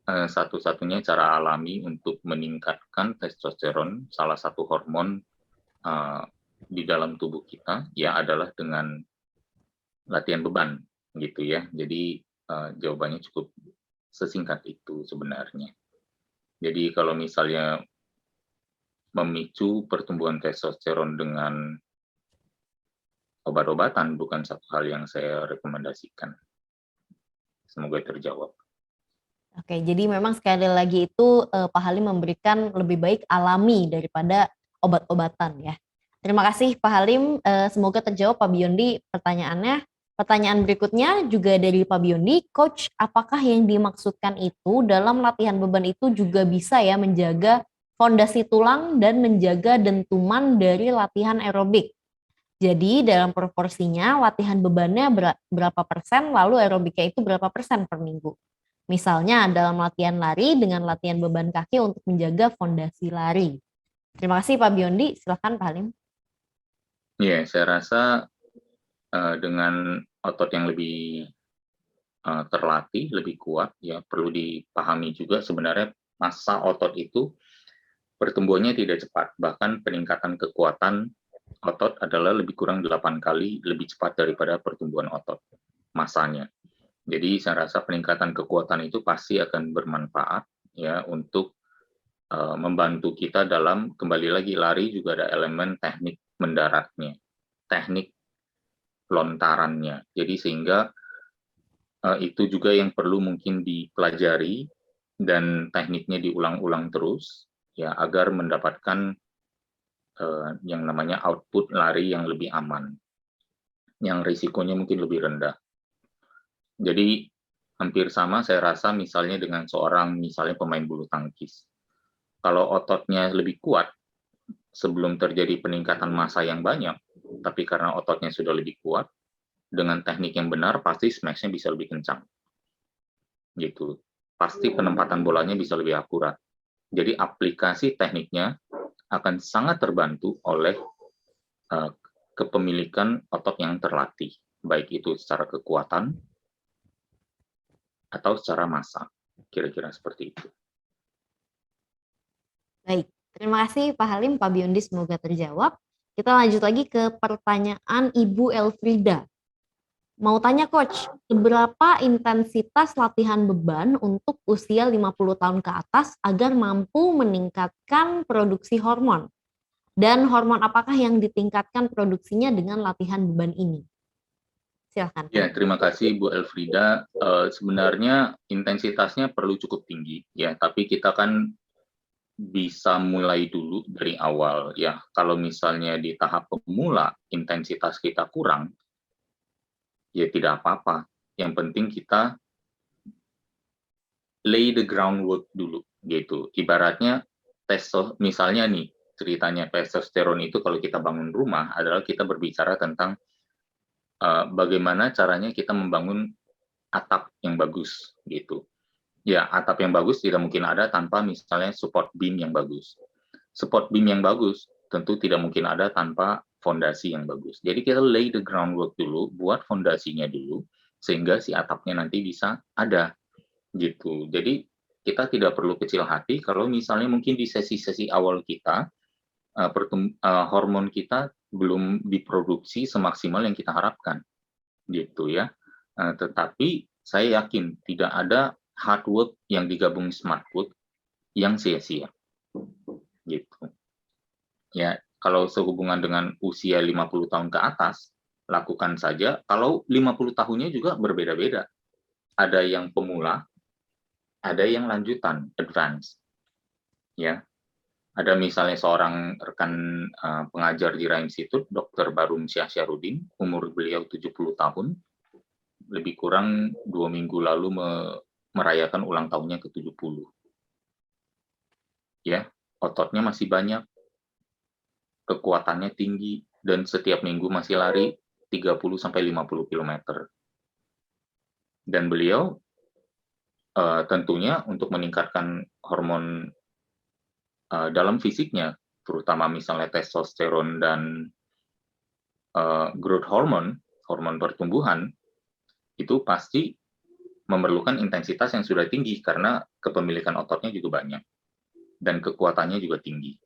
Speaker 2: satu-satunya cara alami untuk meningkatkan testosteron, salah satu hormon di dalam tubuh kita, ya adalah dengan latihan beban, gitu ya. Jadi jawabannya cukup sesingkat itu sebenarnya. Jadi kalau misalnya memicu pertumbuhan testosteron dengan obat-obatan bukan satu hal yang saya rekomendasikan. Semoga terjawab.
Speaker 1: Oke, jadi memang sekali lagi itu Pak Halim memberikan lebih baik alami daripada obat-obatan ya. Terima kasih Pak Halim, semoga terjawab Pak Biondi pertanyaannya. Pertanyaan berikutnya juga dari Pak Biondi, Coach, apakah yang dimaksudkan itu dalam latihan beban itu juga bisa ya menjaga fondasi tulang dan menjaga dentuman dari latihan aerobik? Jadi dalam proporsinya latihan bebannya berapa persen, lalu aerobiknya itu berapa persen per minggu. Misalnya dalam latihan lari dengan latihan beban kaki untuk menjaga fondasi lari. Terima kasih Pak Biondi, silakan Pak Halim.
Speaker 2: Iya, saya rasa dengan otot yang lebih terlatih, lebih kuat, ya perlu dipahami juga sebenarnya massa otot itu pertumbuhannya tidak cepat, bahkan peningkatan kekuatan otot adalah lebih kurang 8 kali lebih cepat daripada pertumbuhan otot massanya. Jadi saya rasa peningkatan kekuatan itu pasti akan bermanfaat ya untuk membantu kita dalam kembali lagi lari juga ada elemen teknik mendaratnya, teknik lontarannya. Jadi sehingga itu juga yang perlu mungkin dipelajari dan tekniknya diulang-ulang terus ya agar mendapatkan yang namanya output lari yang lebih aman, yang risikonya mungkin lebih rendah. Jadi hampir sama saya rasa misalnya dengan seorang misalnya pemain bulu tangkis. Kalau ototnya lebih kuat sebelum terjadi peningkatan massa yang banyak, tapi karena ototnya sudah lebih kuat, dengan teknik yang benar pasti smash-nya bisa lebih kencang. Gitu. Pasti penempatan bolanya bisa lebih akurat. Jadi aplikasi tekniknya akan sangat terbantu oleh kepemilikan otot yang terlatih, baik itu secara kekuatan atau secara massa. Kira-kira seperti itu.
Speaker 1: Baik, terima kasih Pak Halim, Pak Biondi semoga terjawab. Kita lanjut lagi ke pertanyaan Ibu Elfrida. Mau tanya Coach, seberapa intensitas latihan beban untuk usia 50 tahun ke atas agar mampu meningkatkan produksi hormon? Dan hormon apakah yang ditingkatkan produksinya dengan latihan beban ini? Silahkan.
Speaker 2: Ya, terima kasih Bu Elfrida. Sebenarnya intensitasnya perlu cukup tinggi, ya. Tapi kita kan bisa mulai dulu dari awal, ya. Kalau misalnya di tahap pemula intensitas kita kurang, ya tidak apa-apa. Yang penting kita lay the groundwork dulu, gitu. Ibaratnya misalnya nih ceritanya testosteron itu kalau kita bangun rumah adalah kita berbicara tentang bagaimana caranya kita membangun atap yang bagus gitu. Ya, atap yang bagus tidak mungkin ada tanpa misalnya support beam yang bagus. Support beam yang bagus tentu tidak mungkin ada tanpa fondasi yang bagus. Jadi kita lay the groundwork dulu, buat fondasinya dulu, sehingga si atapnya nanti bisa ada gitu. Jadi kita tidak perlu kecil hati kalau misalnya mungkin di sesi-sesi awal kita hormon kita belum diproduksi semaksimal yang kita harapkan gitu ya. Tetapi saya yakin tidak ada hard work yang digabung smart work yang sia-sia gitu. Ya, kalau sehubungan dengan usia 50 tahun ke atas, lakukan saja. Kalau 50 tahunnya juga berbeda-beda. Ada yang pemula, ada yang lanjutan, advance. Ya, ada misalnya seorang rekan pengajar di Rain Institute, Dr. Barum Syahsyarudin, umur beliau 70 tahun, lebih kurang 2 minggu lalu merayakan ulang tahunnya ke-70. Ya, ototnya masih banyak, kekuatannya tinggi, dan setiap minggu masih lari 30-50 km. Dan beliau tentunya untuk meningkatkan hormon dalam fisiknya, terutama misalnya testosteron dan growth hormone, hormon pertumbuhan, itu pasti memerlukan intensitas yang sudah tinggi karena kepemilikan ototnya juga banyak dan kekuatannya juga tinggi.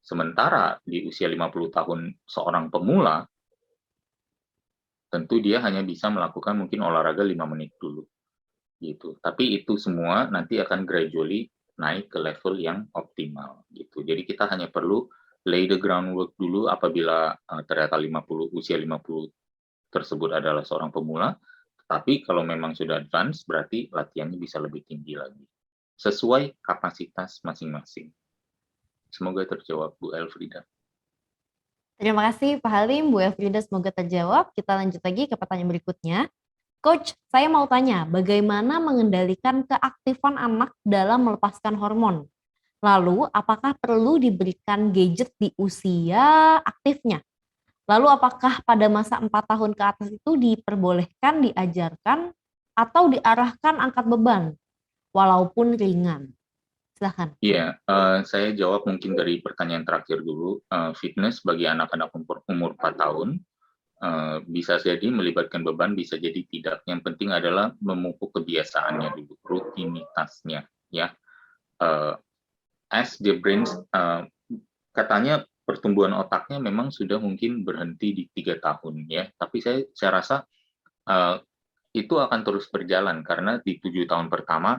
Speaker 2: Sementara di usia 50 tahun seorang pemula, tentu dia hanya bisa melakukan mungkin olahraga 5 menit dulu. Gitu. Tapi itu semua nanti akan gradually naik ke level yang optimal gitu. Jadi kita hanya perlu lay the groundwork dulu apabila ternyata usia 50 tersebut adalah seorang pemula, tapi kalau memang sudah advance berarti latihannya bisa lebih tinggi lagi. Sesuai kapasitas masing-masing. Semoga terjawab Bu Elfrida.
Speaker 1: Terima kasih Pak Halim, Bu Elfrida semoga terjawab. Kita lanjut lagi ke pertanyaan berikutnya. Coach, saya mau tanya, bagaimana mengendalikan keaktifan anak dalam melepaskan hormon? Lalu, apakah perlu diberikan gadget di usia aktifnya? Lalu, apakah pada masa 4 tahun ke atas itu diperbolehkan diajarkan atau diarahkan angkat beban, walaupun ringan? Silahkan.
Speaker 2: Iya, saya jawab mungkin dari pertanyaan terakhir dulu. Fitness bagi anak-anak umur 4 tahun, bisa jadi melibatkan beban, bisa jadi tidak. Yang penting adalah memupuk kebiasaannya dulu, rutinitasnya, ya. As the brain, katanya pertumbuhan otaknya memang sudah mungkin berhenti di 3 tahun, ya. Tapi saya rasa itu akan terus berjalan karena di 7 tahun pertama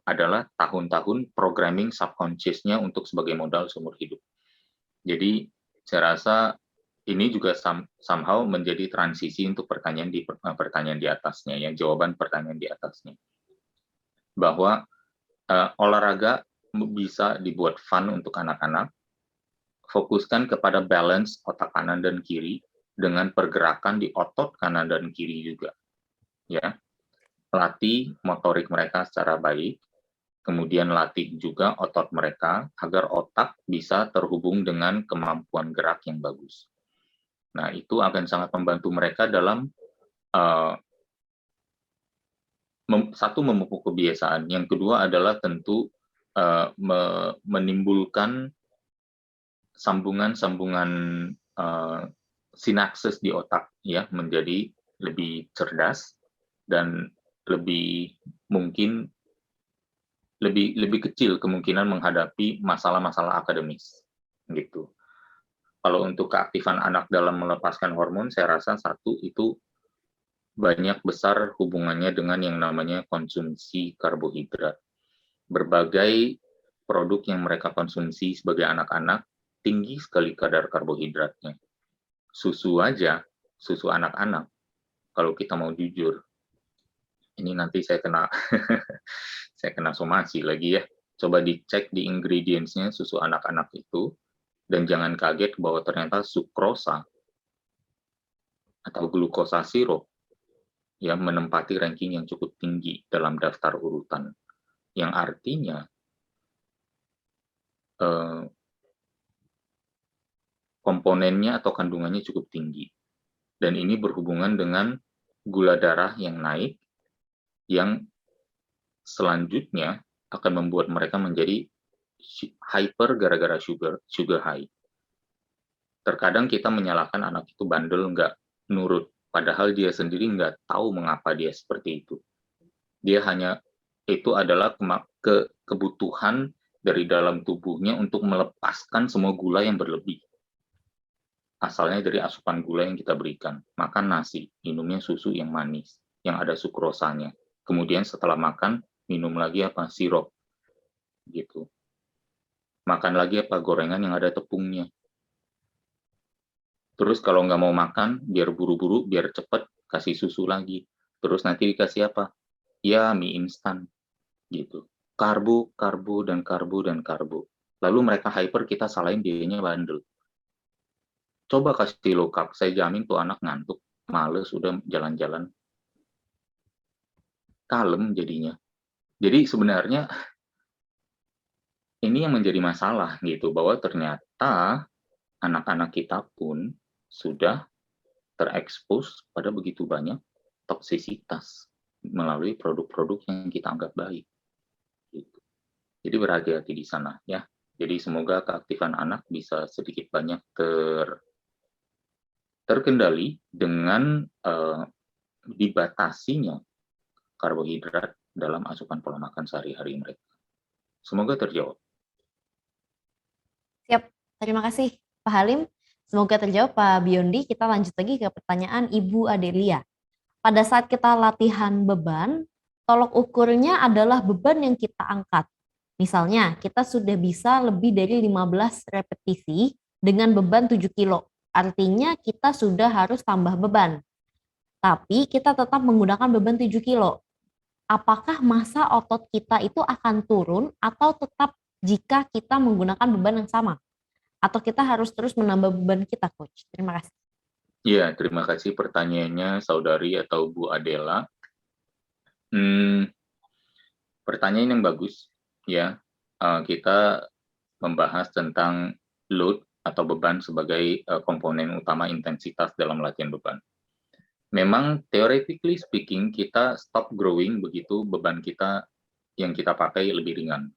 Speaker 2: adalah tahun-tahun programming subconscious-nya untuk sebagai modal seumur hidup. Jadi saya rasa ini juga somehow menjadi transisi untuk pertanyaan di atasnya, ya, jawaban pertanyaan di atasnya. Bahwa olahraga bisa dibuat fun untuk anak-anak, fokuskan kepada balance otak kanan dan kiri dengan pergerakan di otot kanan dan kiri juga. Ya, latih motorik mereka secara baik, kemudian latih juga otot mereka agar otak bisa terhubung dengan kemampuan gerak yang bagus. Nah, itu akan sangat membantu mereka dalam satu memupuk kebiasaan, yang kedua adalah tentu menimbulkan sambungan-sambungan sinapsis di otak, ya, menjadi lebih cerdas dan mungkin lebih kecil kemungkinan menghadapi masalah-masalah akademis gitu. Kalau untuk keaktifan anak dalam melepaskan hormon, saya rasa satu itu banyak besar hubungannya dengan yang namanya konsumsi karbohidrat. Berbagai produk yang mereka konsumsi sebagai anak-anak tinggi sekali kadar karbohidratnya. Susu aja, susu anak-anak, kalau kita mau jujur, ini nanti saya kena saya kena somasi lagi ya. Coba dicek di ingredients-nya susu anak-anak itu, dan jangan kaget bahwa ternyata sukrosa atau glukosa sirup yang menempati ranking yang cukup tinggi dalam daftar urutan. Yang artinya komponennya atau kandungannya cukup tinggi. Dan ini berhubungan dengan gula darah yang naik, yang selanjutnya akan membuat mereka menjadi hyper gara-gara sugar high. Terkadang kita menyalahkan anak itu bandel, nggak nurut, padahal dia sendiri nggak tahu mengapa dia seperti itu. Dia hanya, itu adalah kebutuhan dari dalam tubuhnya untuk melepaskan semua gula yang berlebih. Asalnya dari asupan gula yang kita berikan. Makan nasi, minumnya susu yang manis, yang ada sukrosanya. Kemudian setelah makan, minum lagi apa? Sirup. Gitu. Makan lagi apa? Gorengan yang ada tepungnya. Terus kalau nggak mau makan, biar buru-buru, biar cepet, kasih susu lagi. Terus nanti dikasih apa? Ya, mie instan. Gitu. Karbo, karbo, dan karbo, dan karbo. Lalu mereka hyper, kita salahin dianya bandel. Coba kasih low carb, saya jamin tuh anak ngantuk, males, udah jalan-jalan. Kalem jadinya. Jadi sebenarnya ini yang menjadi masalah gitu, bahwa ternyata anak-anak kita pun sudah terekspos pada begitu banyak toksisitas melalui produk-produk yang kita anggap baik. Gitu. Jadi berhati-hati di sana ya. Jadi semoga keaktifan anak bisa sedikit banyak terkendali dengan dibatasinya karbohidrat dalam asupan pola makan sehari-hari mereka. Semoga terjawab.
Speaker 1: Siap, terima kasih Pak Halim. Semoga terjawab Pak Biondi. Kita lanjut lagi ke pertanyaan Ibu Adelia. Pada saat kita latihan beban, tolok ukurnya adalah beban yang kita angkat. Misalnya, kita sudah bisa lebih dari 15 repetisi dengan beban 7 kilo. Artinya kita sudah harus tambah beban. Tapi kita tetap menggunakan beban 7 kilo. Apakah massa otot kita itu akan turun atau tetap jika kita menggunakan beban yang sama? Atau kita harus terus menambah beban kita, Coach? Terima kasih.
Speaker 2: Ya, terima kasih pertanyaannya Saudari atau Bu Adela. Pertanyaan yang bagus ya. Kita membahas tentang load atau beban sebagai komponen utama intensitas dalam latihan beban. Memang theoretically speaking kita stop growing begitu beban kita yang kita pakai lebih ringan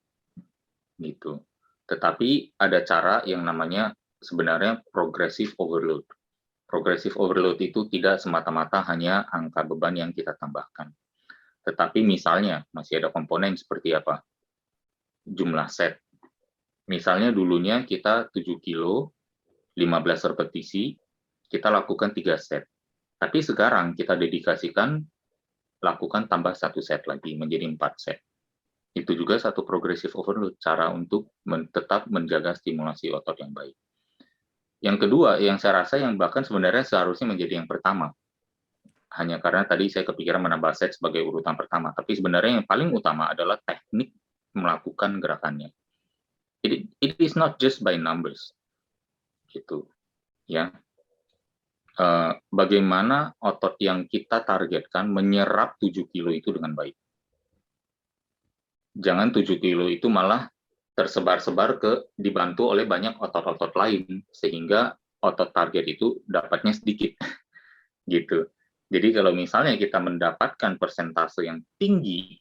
Speaker 2: gitu. Tetapi ada cara yang namanya sebenarnya progressive overload. Progressive overload itu tidak semata-mata hanya angka beban yang kita tambahkan. Tetapi misalnya masih ada komponen seperti apa? Jumlah set. Misalnya dulunya kita 7 kilo, 15 repetisi, kita lakukan 3 set. Tapi sekarang kita dedikasikan lakukan tambah 1 set lagi menjadi 4 set. Itu juga satu progressive overload, cara untuk tetap menjaga stimulasi otot yang baik. Yang kedua, yang saya rasa yang bahkan sebenarnya seharusnya menjadi yang pertama. Hanya karena tadi saya kepikiran menambah set sebagai urutan pertama. Tapi sebenarnya yang paling utama adalah teknik melakukan gerakannya. It is not just by numbers. Gitu. Ya. Bagaimana otot yang kita targetkan menyerap 7 kilo itu dengan baik. Jangan 7 kilo itu malah tersebar-sebar dibantu oleh banyak otot-otot lain, sehingga otot target itu dapatnya sedikit. Gitu. Jadi kalau misalnya kita mendapatkan persentase yang tinggi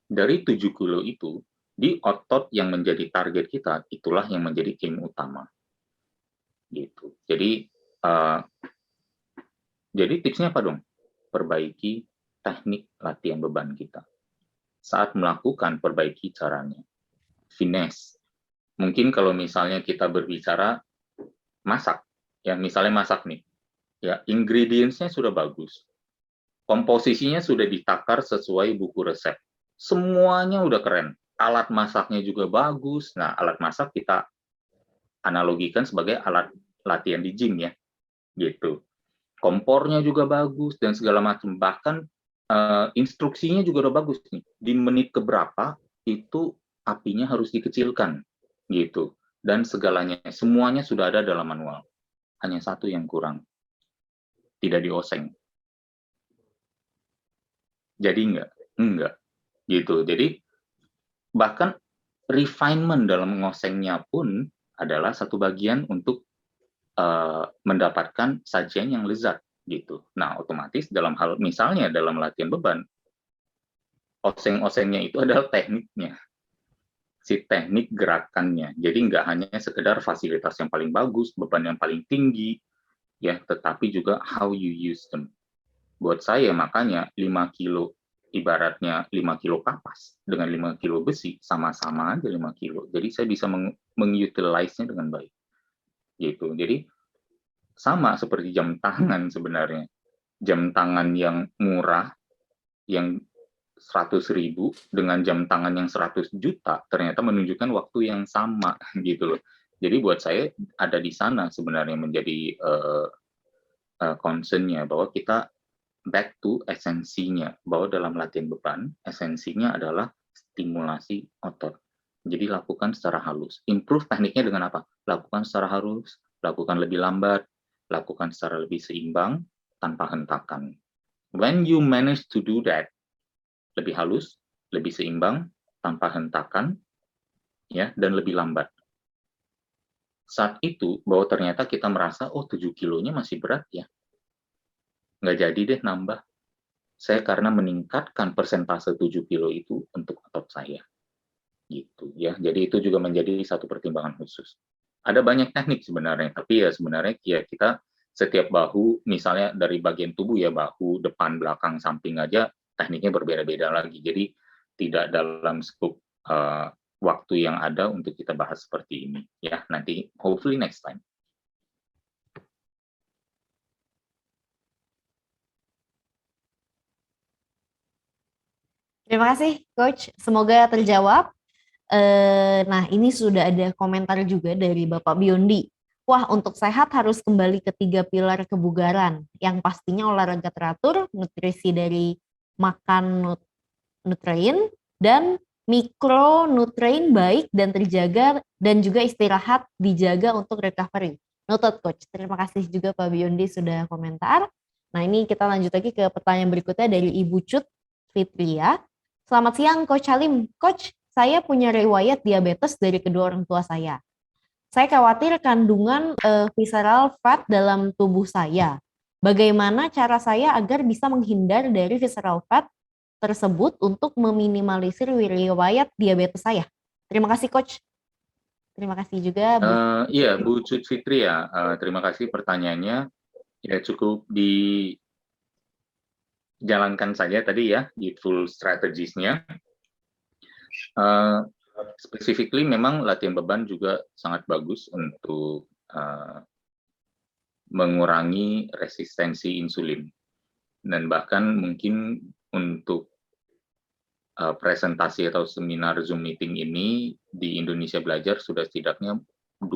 Speaker 2: dari 7 kilo itu, di otot yang menjadi target kita, itulah yang menjadi aim utama. Gitu. Jadi tipsnya apa dong? Perbaiki teknik latihan beban kita. Saat melakukan, perbaiki caranya. Finesse. Mungkin kalau misalnya kita berbicara masak, ya misalnya masak nih, ya ingredients-nya sudah bagus, komposisinya sudah ditakar sesuai buku resep, semuanya udah keren, alat masaknya juga bagus. Nah, alat masak kita analogikan sebagai alat latihan di gym ya, gitu. Kompornya juga bagus dan segala macam, bahkan instruksinya juga udah bagus nih. Di menit keberapa itu apinya harus dikecilkan, gitu. Dan segalanya, semuanya sudah ada dalam manual. Hanya satu yang kurang, tidak dioseng. Jadi enggak, gitu. Jadi bahkan refinement dalam ngosengnya pun adalah satu bagian untuk mendapatkan sajian yang lezat, gitu. Nah, otomatis dalam hal misalnya dalam latihan beban, oseng-osengnya itu adalah tekniknya, si teknik gerakannya. Jadi nggak hanya sekedar fasilitas yang paling bagus, beban yang paling tinggi, ya, tetapi juga how you use them. Buat saya makanya 5 kilo, ibaratnya 5 kilo kapas dengan 5 kilo besi, sama-sama aja 5 kilo. Jadi saya bisa mengutilize-nya dengan baik. Gitu. Jadi sama seperti jam tangan sebenarnya. Jam tangan yang murah, yang 100.000 dengan jam tangan yang 100 juta ternyata menunjukkan waktu yang sama gitu loh. Jadi buat saya ada di sana sebenarnya menjadi concern-nya bahwa kita back to esensinya, bahwa dalam latihan beban esensinya adalah stimulasi otot. Jadi lakukan secara halus. Improve tekniknya dengan apa? Lakukan secara halus, lakukan lebih lambat, lakukan secara lebih seimbang tanpa hentakan. When you manage to do that, lebih halus, lebih seimbang, tanpa hentakan, ya, dan lebih lambat. Saat itu, bahwa ternyata kita merasa, oh 7 kilonya masih berat ya, nggak jadi deh nambah. Saya karena meningkatkan persentase 7 kilo itu untuk otot saya. Gitu ya. Jadi itu juga menjadi satu pertimbangan khusus. Ada banyak teknik sebenarnya, tapi ya sebenarnya ya kita setiap bahu, misalnya dari bagian tubuh ya, bahu, depan, belakang, samping aja, tekniknya berbeda-beda lagi. Jadi tidak dalam skop waktu yang ada untuk kita bahas seperti ini. Ya, nanti hopefully next time.
Speaker 1: Terima kasih, Coach. Semoga terjawab. Nah, ini sudah ada komentar juga dari Bapak Biondi. Wah, untuk sehat harus kembali ke 3 pilar kebugaran, yang pastinya olahraga teratur, nutrisi dari makan nutrien, dan mikronutrien baik dan terjaga, dan juga istirahat dijaga untuk recovery. Noted, Coach. Terima kasih juga Pak Biondi sudah komentar. Nah, ini kita lanjut lagi ke pertanyaan berikutnya dari Ibu Cut Fitria. Selamat siang, Coach Halim. Coach, saya punya riwayat diabetes dari kedua orang tua saya. Saya khawatir kandungan visceral fat dalam tubuh saya. Bagaimana cara saya agar bisa menghindar dari visceral fat tersebut untuk meminimalisir riwayat diabetes saya? Terima kasih, Coach. Terima kasih juga, Bu.
Speaker 2: Iya, Bu Cut Fitri ya. Terima kasih pertanyaannya. Ya, cukup dijalankan saja tadi ya, youthful strategies-nya. Specifically memang latihan beban juga sangat bagus untuk mengurangi resistensi insulin. Dan bahkan mungkin untuk presentasi atau seminar Zoom meeting ini di Indonesia Belajar sudah setidaknya 2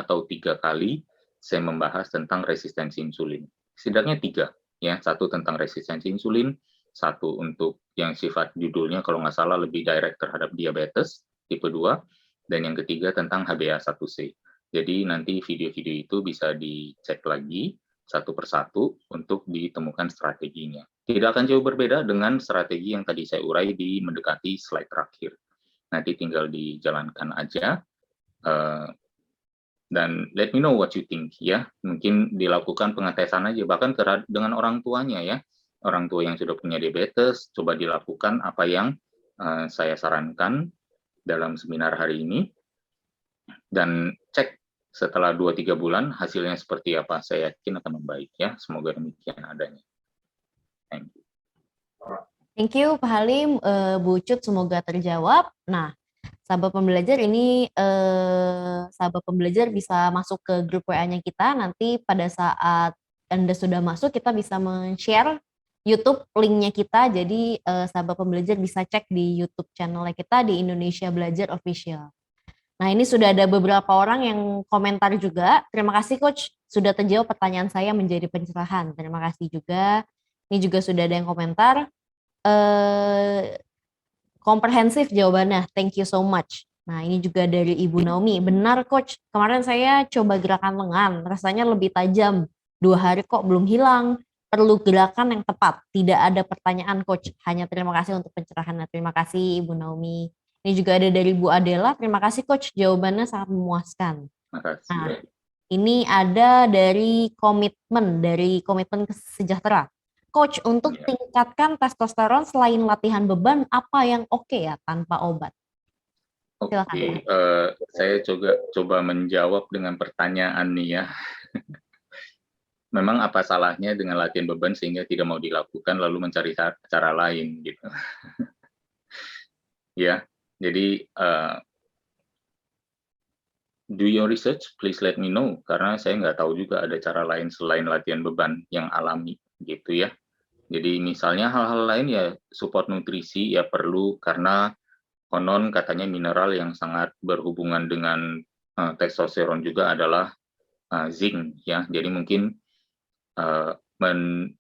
Speaker 2: atau 3 kali saya membahas tentang resistensi insulin. Setidaknya 3, ya. 1 tentang resistensi insulin, 1 untuk yang sifat judulnya kalau nggak salah lebih direct terhadap diabetes tipe 2, dan yang ketiga tentang HbA1c. Jadi nanti video-video itu bisa dicek lagi satu persatu untuk ditemukan strateginya. Tidak akan jauh berbeda dengan strategi yang tadi saya urai di mendekati slide terakhir. Nanti tinggal dijalankan aja. Dan let me know what you think ya. Mungkin dilakukan pengetesan aja, bahkan dengan orang tuanya ya. Orang tua yang sudah punya diabetes, coba dilakukan apa yang saya sarankan dalam seminar hari ini. Dan cek setelah 2-3 bulan hasilnya seperti apa. Saya yakin akan membaik ya. Semoga demikian adanya. Thank you.
Speaker 1: Thank you, Pak Halim. Bu Cut, semoga terjawab. Nah, sahabat pembelajar ini, sahabat pembelajar bisa masuk ke grup WA-nya kita. Nanti pada saat Anda sudah masuk, kita bisa men-share YouTube link-nya kita. Jadi, sahabat pembelajar bisa cek di YouTube channel kita di Indonesia Belajar Official. Nah, ini sudah ada beberapa orang yang komentar juga. Terima kasih, Coach. Sudah terjawab pertanyaan saya menjadi pencerahan. Terima kasih juga. Ini juga sudah ada yang komentar. Komprehensif jawabannya. Thank you so much. Nah, ini juga dari Ibu Naomi. Benar, Coach. Kemarin saya coba gerakan lengan. Rasanya lebih tajam. 2 hari kok belum hilang. Perlu gerakan yang tepat. Tidak ada pertanyaan, Coach. Hanya terima kasih untuk pencerahannya. Terima kasih, Ibu Naomi. Ini juga ada dari Bu Adela. Terima kasih, Coach. Jawabannya sangat memuaskan.
Speaker 2: Terima kasih.
Speaker 1: Nah, Ini ada dari komitmen sejahtera. Coach, untuk
Speaker 2: Ya.
Speaker 1: tingkatkan testosteron selain latihan beban, apa yang oke ya tanpa obat? Silakan.
Speaker 2: Oke, saya coba menjawab dengan pertanyaan nih ya. Memang apa salahnya dengan latihan beban sehingga tidak mau dilakukan lalu mencari cara lain gitu. Ya, jadi do your research, please let me know karena saya nggak tahu juga ada cara lain selain latihan beban yang alami gitu ya. Jadi misalnya hal-hal lain ya support nutrisi ya perlu karena konon katanya mineral yang sangat berhubungan dengan testosteron juga adalah zinc ya. Jadi mungkin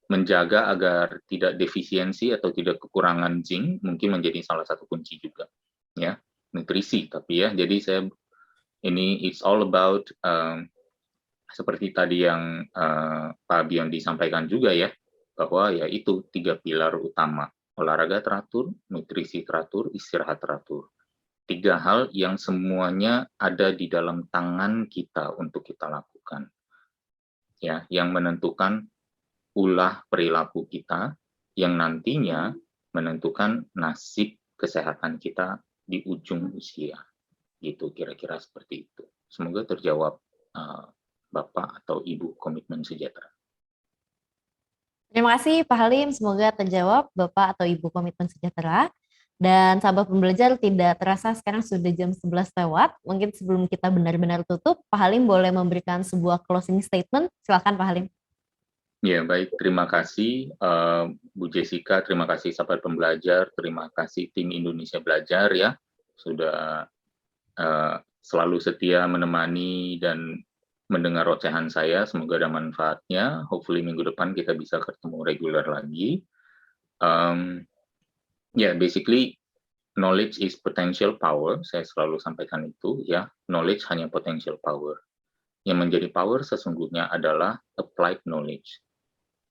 Speaker 2: menjaga agar tidak defisiensi atau tidak kekurangan zinc mungkin menjadi salah satu kunci juga ya, nutrisi tapi ya. Jadi ini it's all about seperti tadi yang Pak Bion disampaikan juga ya, bahwa ya itu 3 pilar utama, olahraga teratur, nutrisi teratur, istirahat teratur. 3 hal yang semuanya ada di dalam tangan kita untuk kita lakukan. Ya, yang menentukan ulah perilaku kita, yang nantinya menentukan nasib kesehatan kita di ujung usia. Gitu kira-kira seperti itu. Semoga terjawab Bapak atau Ibu komitmen sejahtera.
Speaker 1: Terima kasih Pak Halim, semoga terjawab Bapak atau Ibu komitmen sejahtera. Dan sahabat pembelajar, tidak terasa sekarang sudah jam 11 lewat. Mungkin sebelum kita benar-benar tutup, Pak Halim boleh memberikan sebuah closing statement. Silakan Pak Halim.
Speaker 2: Ya, baik. Terima kasih Bu Jessica, terima kasih sahabat pembelajar, terima kasih tim Indonesia Belajar ya, sudah selalu setia menemani dan mendengar ocehan saya. Semoga ada manfaatnya. Hopefully minggu depan kita bisa ketemu reguler lagi. Basically knowledge is potential power. Saya selalu sampaikan itu ya. Knowledge hanya potential power. Yang menjadi power sesungguhnya adalah applied knowledge,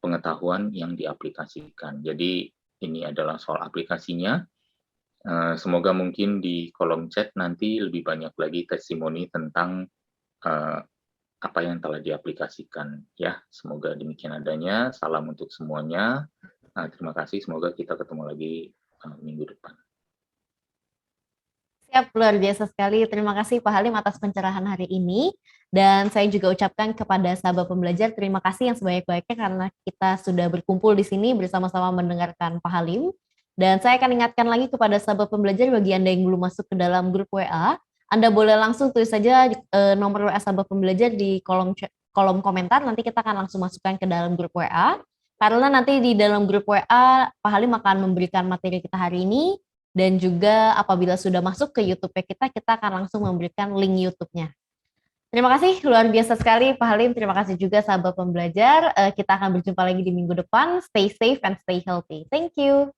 Speaker 2: pengetahuan yang diaplikasikan. Jadi ini adalah soal aplikasinya. Semoga mungkin di kolom chat nanti lebih banyak lagi testimoni tentang apa yang telah diaplikasikan. Ya, semoga demikian adanya. Salam untuk semuanya. Terima kasih. Semoga kita ketemu lagi minggu depan.
Speaker 1: Siap, luar biasa sekali. Terima kasih Pak Halim atas pencerahan hari ini. Dan saya juga ucapkan kepada sahabat pembelajar, terima kasih yang sebanyak-banyaknya karena kita sudah berkumpul di sini bersama-sama mendengarkan Pak Halim. Dan saya akan ingatkan lagi kepada sahabat pembelajar, bagi Anda yang belum masuk ke dalam grup WA, Anda boleh langsung tulis saja nomor WA sahabat pembelajar di kolom komentar, nanti kita akan langsung masukkan ke dalam grup WA. Karena nanti di dalam grup WA, Pak Halim akan memberikan materi kita hari ini, dan juga apabila sudah masuk ke YouTube kita akan langsung memberikan link YouTube-nya. Terima kasih, luar biasa sekali Pak Halim. Terima kasih juga sahabat pembelajar. Kita akan berjumpa lagi di minggu depan. Stay safe and stay healthy. Thank you.